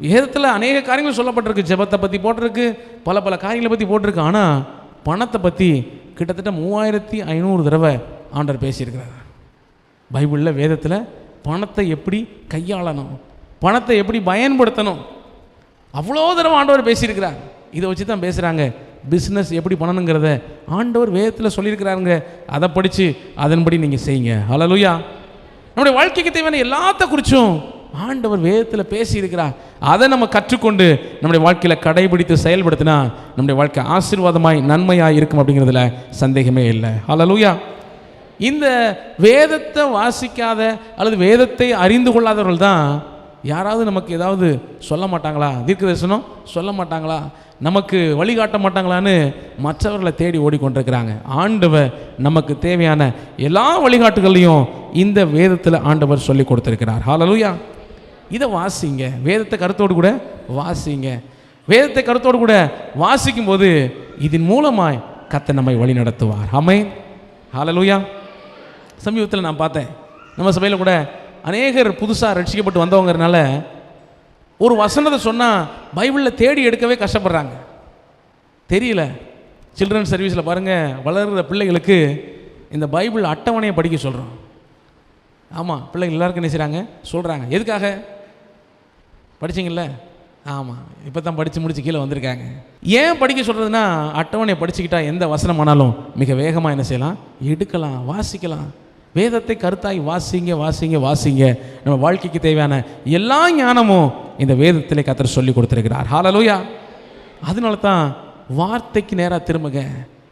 வேதத்தில் அநேக காரியங்கள் சொல்லப்பட்டிருக்கு, ஜெபத்தை பற்றி போட்டிருக்கு, பல பல காரியங்களை பற்றி போட்டிருக்கு. ஆனால் பணத்தை பற்றி கிட்டத்தட்ட 3500 தடவை ஆண்டவர் பேசியிருக்கிறார். பைபிளில் வேதத்தில் பணத்தை எப்படி கையாளணும், பணத்தை எப்படி பயன்படுத்தணும். அவ்வளோ தடவை ஆண்டவர் பேசியிருக்கிறார். இதை வச்சு தான் பேசுகிறாங்க. பிஸ்னஸ் எப்படி பண்ணணுங்கிறத ஆண்டவர் வேதத்தில் சொல்லியிருக்கிறாருங்க. அதை படித்து அதன்படி நீங்கள் செய்யுங்க. ஹல்லேலூயா. நம்முடைய வாழ்க்கைக்கு தேவையான எல்லாத்த குறித்தும் ஆண்டவர் வேதத்தில் பேசியிருக்கிறார். அதை நம்ம கற்றுக்கொண்டு நம்முடைய வாழ்க்கையில் கடைபிடித்து செயல்படுத்தினா நம்முடைய வாழ்க்கை ஆசீர்வாதமாய் நன்மையாக இருக்கும் அப்படிங்கிறதுல சந்தேகமே இல்லை. ஹல்லேலூயா. இந்த வேதத்தை வாசிக்காத அல்லது வேதத்தை அறிந்து கொள்ளாதவர்கள் தான் யாராவது நமக்கு ஏதாவது சொல்ல மாட்டாங்களா, தீர்க்கதரிசனம் சொல்ல மாட்டாங்களா, நமக்கு வழிகாட்ட மாட்டாங்களான்னு மற்றவர்களை தேடி ஓடிக்கொண்டிருக்கிறாங்க. ஆண்டவர் நமக்கு தேவையான எல்லா வழிகாட்டுகளையும் இந்த வேதத்தில் ஆண்டவர் சொல்லி கொடுத்துருக்கிறார். ஹல்லேலூயா. இதை வாசிங்க, வேதத்தை கருத்தோடு கூட வாசிங்க. வேதத்தை கருத்தோடு கூட வாசிக்கும் போது இதன் மூலமாய் கர்த்தர் நம்மை வழி நடத்துவார். ஆமென். ஹல்லேலூயா. சமீபத்தில் நான் பார்த்தேன், நம்ம சபையில் கூட அநேகர் புதுசாக ரட்சிக்கப்பட்டு வந்தவங்கிறனால ஒரு வசனத்தை சொன்னால் பைபிளில் தேடி எடுக்கவே கஷ்டப்படுறாங்க. தெரியல. சில்ட்ரன் சர்வீஸில் பாருங்கள், வளர்கிற பிள்ளைகளுக்கு இந்த பைபிள் அட்டவணையை படிக்க சொல்கிறோம். ஆமாம், பிள்ளைகள் எல்லாருக்கும் என்ன செய்கிறாங்க, சொல்கிறாங்க. எதுக்காக படிச்சிங்கள்ல? ஆமாம், இப்போ தான் படித்து முடிச்சு கீழே வந்திருக்காங்க. ஏன் படிக்க சொல்கிறதுனா, அட்டவணையை படிச்சுக்கிட்டா எந்த வசனமானாலும் மிக வேகமாக என்ன செய்யலாம், எடுக்கலாம், வாசிக்கலாம். வேதத்தை கருத்தாய் வாசிங்க வாசிங்க வாசிங்க. நம்ம வாழ்க்கைக்கு தேவையான எல்லா ஞானமும் இந்த வேதத்திலே கர்த்தர் சொல்லி கொடுத்துருக்கிறார். ஹல்லேலூயா. அதனால தான் வார்த்தைக்கு நேராக திரும்புங்க.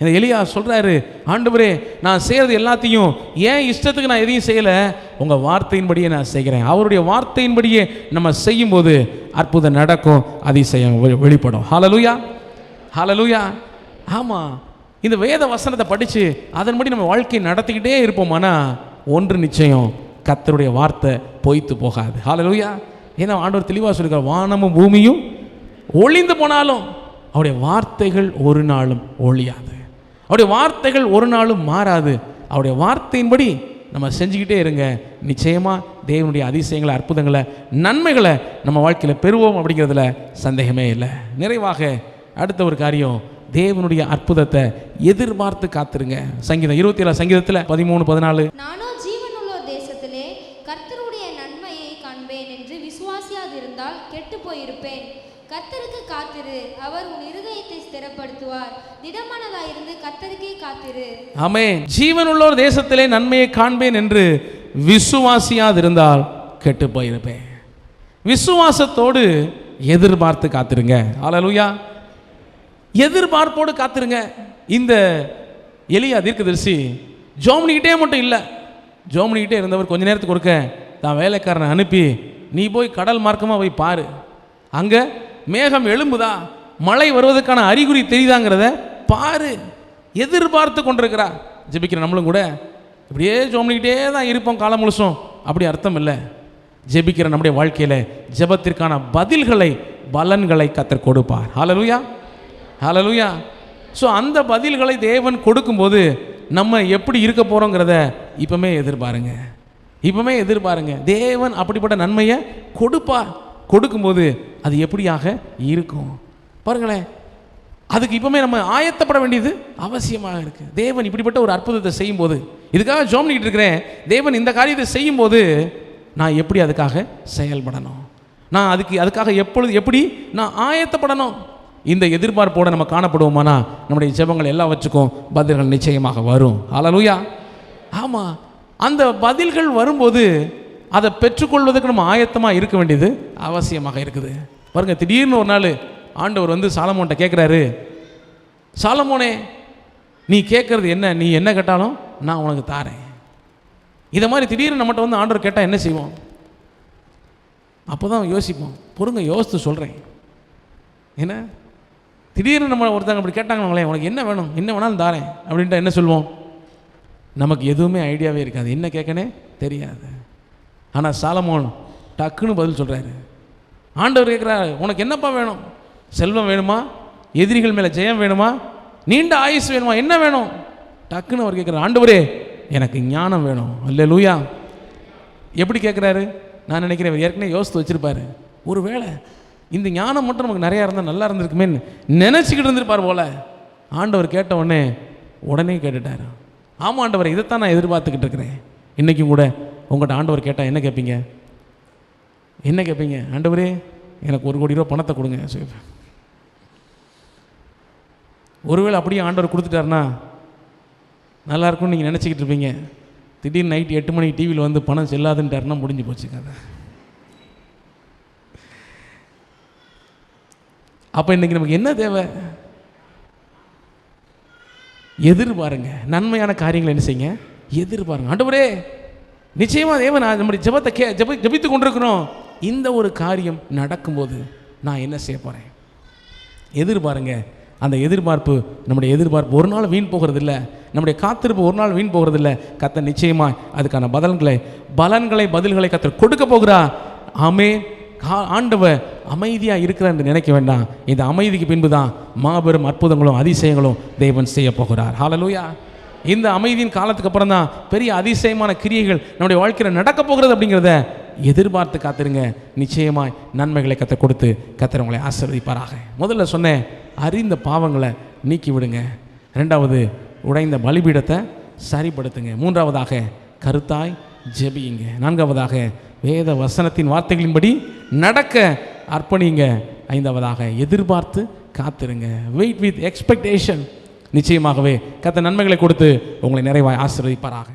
இந்த எலியா சொல்கிறாரு, ஆண்டவரே நான் செய்கிறது எல்லாத்தையும் ஏன் இஷ்டத்துக்கு நான் எதையும் செய்யலை, உங்கள் வார்த்தையின்படியே நான் செய்கிறேன். அவருடைய வார்த்தையின்படியே நம்ம செய்யும்போது அற்புதம் நடக்கும், அதிசயம் வெளிப்படும். ஹல்லேலூயா. ஹல்லேலூயா. ஆமாம், இந்த வேத வசனத்தை படித்து அதன்படி நம்ம வாழ்க்கையை நடத்திக்கிட்டே இருப்போமானா ஒன்று நிச்சயம், கர்த்தருடைய வார்த்தை பொய்த்து போகாது. ஹல்லேலூயா. ஏன்னா ஆண்டவர் தெளிவாக சொல்லியிருக்கார், வானமும் பூமியும் ஒளிந்து போனாலும் அவருடைய வார்த்தைகள் ஒரு நாளும் ஒழியாது, அவருடைய வார்த்தைகள் ஒரு நாளும் மாறாது. அவருடைய வார்த்தையின்படி நம்ம செஞ்சுக்கிட்டே இருங்க. நிச்சயமாக தேவனுடைய அதிசயங்களை, அற்புதங்களை, நன்மைகளை நம்ம வாழ்க்கையில் பெறுவோம் அப்படிங்கிறதுல சந்தேகமே இல்லை. நிறைவாக அடுத்த ஒரு காரியம், தேவனுடைய அற்புதத்தை எதிர்பார்த்து காத்துருங்க. சங்கீதம் 27 சங்கீதத்தில் 13-14, நானோ ஜீவனுள்ளோர் தேசத்திலே கர்த்தருடைய நன்மையை காண்பேன் என்று விசுவாசியாதிருந்தால் கெட்டு போயிருப்பேன். கர்த்தருக்கு காத்திரு, அவர் உன் இருதயத்தை ஸ்திரப்படுத்துவார். திடமனதாயிருந்து கர்த்தருக்கே காத்திரு. ஆமென். ஜீவனுள்ளோர் தேசத்திலே நன்மையை காண்பேன் என்று விசுவாசியாதிருந்தால் கெட்டு போயிருப்பேன். விசுவாசத்தோடு எதிர்பார்த்து காத்திருங்க. ஹல்லேலூயா. எதிர்பார்ப்போடு காத்திருங்க. இந்த எலியா தீர்க்கதரிசி ஜோம்னிக்கிட்டே மட்டும் இல்லை, ஜோம்னிக்கிட்டே இருந்தவர் கொஞ்ச நேரத்துக்கு ஒருக்க தான் வேலைக்காரனை அனுப்பி, நீ போய் கடல் மார்க்கமாக போய் பாரு, அங்கே மேகம் எழும்புதா, மழை வருவதற்கான அறிகுறி தெரியுதாங்கிறத பாரு. எதிர்பார்த்து கொண்டிருக்கிறார். ஜெபிக்கிற நம்மளும் கூட இப்படியே ஜோம்னிக்கிட்டே தான் இருப்போம் காலம் முழுசும், அப்படி அர்த்தம் இல்லை. ஜெபிக்கிற நம்முடைய வாழ்க்கையில் ஜெபத்திற்கான பதில்களை, பலன்களை கர்த்தர் கொடுப்பார். ஹல்லேலூயா. ஹல்லேலூயா. ஸோ அந்த பதில்களை தேவன் கொடுக்கும்போது நம்ம எப்படி இருக்க போகிறோங்கிறத இப்போமே எதிர்பாருங்க, இப்போமே எதிர்பாருங்க. தேவன் அப்படிப்பட்ட நன்மையை கொடுப்பார். கொடுக்கும்போது அது எப்படியாக இருக்கும் பாருங்களேன். அதுக்கு இப்போமே நம்ம ஆயத்தப்பட வேண்டியது அவசியமாக இருக்குது. தேவன் இப்படிப்பட்ட ஒரு அற்புதத்தை செய்யும்போது, இதுக்காக ஜோம் பண்ணிக்கிட்டு இருக்கிறேன், தேவன் இந்த காரியத்தை செய்யும்போது நான் எப்படி அதுக்காக செயல்படணும், நான் அதுக்காக எப்படி நான் ஆயத்தப்படணும். இந்த எதிர்பார்ப்போடு நம்ம காணப்படுவோமானா நம்முடைய ஜெபங்கள் எல்லாவற்றுக்கும் பதில்கள் நிச்சயமாக வரும். ஹல்லேலூயா. ஆமாம், அந்த பதில்கள் வரும்போது அதை பெற்றுக்கொள்வதற்கு நம்ம ஆயத்தமாக இருக்க வேண்டியது அவசியமாக இருக்குது. பாருங்கள், திடீர்னு ஒரு நாள் ஆண்டவர் வந்து சாலமோன்ட்ட கேட்குறாரு, சாலமோனே நீ கேட்குறது என்ன, நீ என்ன கேட்டாலும் நான் உனக்கு தாரேன். இதை மாதிரி திடீர்னு நம்மகிட்ட வந்து ஆண்டவர் கேட்டால் என்ன செய்வோம்? அப்போ தான் யோசிப்போம். பொறுங்க, யோசித்து சொல்கிறேன். ஏன்னா திடீர்னு நம்ம ஒருத்தங்க அப்படி கேட்டாங்களே, உனக்கு என்ன வேணும், என்ன வேணாலும் தாரேன் அப்படின்ட்டு என்ன சொல்லுவோம்? நமக்கு எதுவுமே ஐடியாவே இருக்காது, என்ன கேட்கனே தெரியாது. ஆனால் சாலமோன் டக்குன்னு பதில் சொல்கிறாரு. ஆண்டவர் கேட்குறாரு, உனக்கு என்னப்பா வேணும்? செல்வம் வேணுமா, எதிரிகள் மேலே ஜெயம் வேணுமா, நீண்ட ஆயுசு வேணுமா, என்ன வேணும்? டக்குன்னு அவர் கேட்குறாரு, ஆண்டவரே எனக்கு ஞானம் வேணும். அல்லேலூயா. எப்படி கேட்குறாரு? நான் நினைக்கிறேன் ஏற்கனவே யோசித்து வச்சுருப்பாரு. ஒரு வேளை இந்த ஞானம் மட்டும் நமக்கு நிறையா இருந்தால் நல்லா இருந்திருக்குமே நினச்சிக்கிட்டு இருந்திருப்பார் போல. ஆண்டவர் கேட்ட உடனே கேட்டுட்டார், ஆமாம் ஆண்டவர், இதைத்தான் நான் எதிர்பார்த்துக்கிட்டு இருக்கிறேன். இன்றைக்கும் கூட உங்கள்கிட்ட ஆண்டவர் கேட்டால் என்ன கேட்பீங்க? என்ன கேட்பீங்க? ஆண்டவரே எனக்கு 1 கோடி ரூபா பணத்தை கொடுங்க. ஒருவேளை அப்படியே ஆண்டவர் கொடுத்துட்டாருன்னா நல்லா இருக்கும்னு நீங்கள் நினச்சிக்கிட்டு இருப்பீங்க. திடீர்னு நைட் 8 மணிக்கு டிவியில் வந்து பணம் செல்லாதுன்ட்டாருன்னா முடிஞ்சு போச்சு கதை. அப்போ இன்றைக்கி நமக்கு என்ன தேவை? எதிர்பாருங்க. நன்மையான காரியங்களை என்ன செய்யுங்க? எதிர்பாருங்க. ஆண்டவரே நிச்சயமாக தேவன் நம்முடைய ஜெபத்தை ஜெபித்து கொண்டிருக்கிறோம். இந்த ஒரு காரியம் நடக்கும்போது நான் என்ன செய்ய போகிறேன்? எதிர்பாருங்க. அந்த எதிர்பார்ப்பு, நம்முடைய எதிர்பார்ப்பு ஒரு நாள் வீண் போகிறது இல்லை. நம்முடைய காத்திருப்பு ஒரு நாள் வீண் போகிறது இல்லை. கர்த்தர் நிச்சயமாக அதுக்கான பதில்களை கர்த்தர் கொடுக்க போகிறார். ஆமென். ஆண்டவர் அமைதியாக இருக்கிறார் என்று நினைக்க வேண்டாம். இந்த அமைதிக்கு பின்பு தான் மாபெரும் அற்புதங்களும் அதிசயங்களும் தேவன் செய்ய போகிறார். ஹல்லேலூயா. இந்த அமைதியின் காலத்துக்கு அப்புறம் தான் பெரிய அதிசயமான கிரியைகள் நம்முடைய வாழ்க்கையில் நடக்க போகிறது அப்படிங்கிறத எதிர்பார்த்து காத்திருங்க. நிச்சயமாய் நன்மைகளை கர்த்தர் கொடுத்து கர்த்தர் உங்களை ஆசீர்வதிப்பாராக. முதல்ல சொன்னேன், அறிந்த பாவங்களை நீக்கி விடுங்க. 2வது, உடைந்த பலிபீடத்தை சரிப்படுத்துங்க. 3வதாக கருத்தாய் ஜெபியுங்க. 4வதாக வேத வசனத்தின் வார்த்தைகளின்படி நடக்க அர்ப்பணிங்க. 5வதாக எதிர்பார்த்து காத்திருங்க. Wait with expectation. நிச்சயமாகவே கர்த்தர் நன்மைகளை கொடுத்து உங்களை நிறைவாய் ஆசீர்வதிப்பாராக.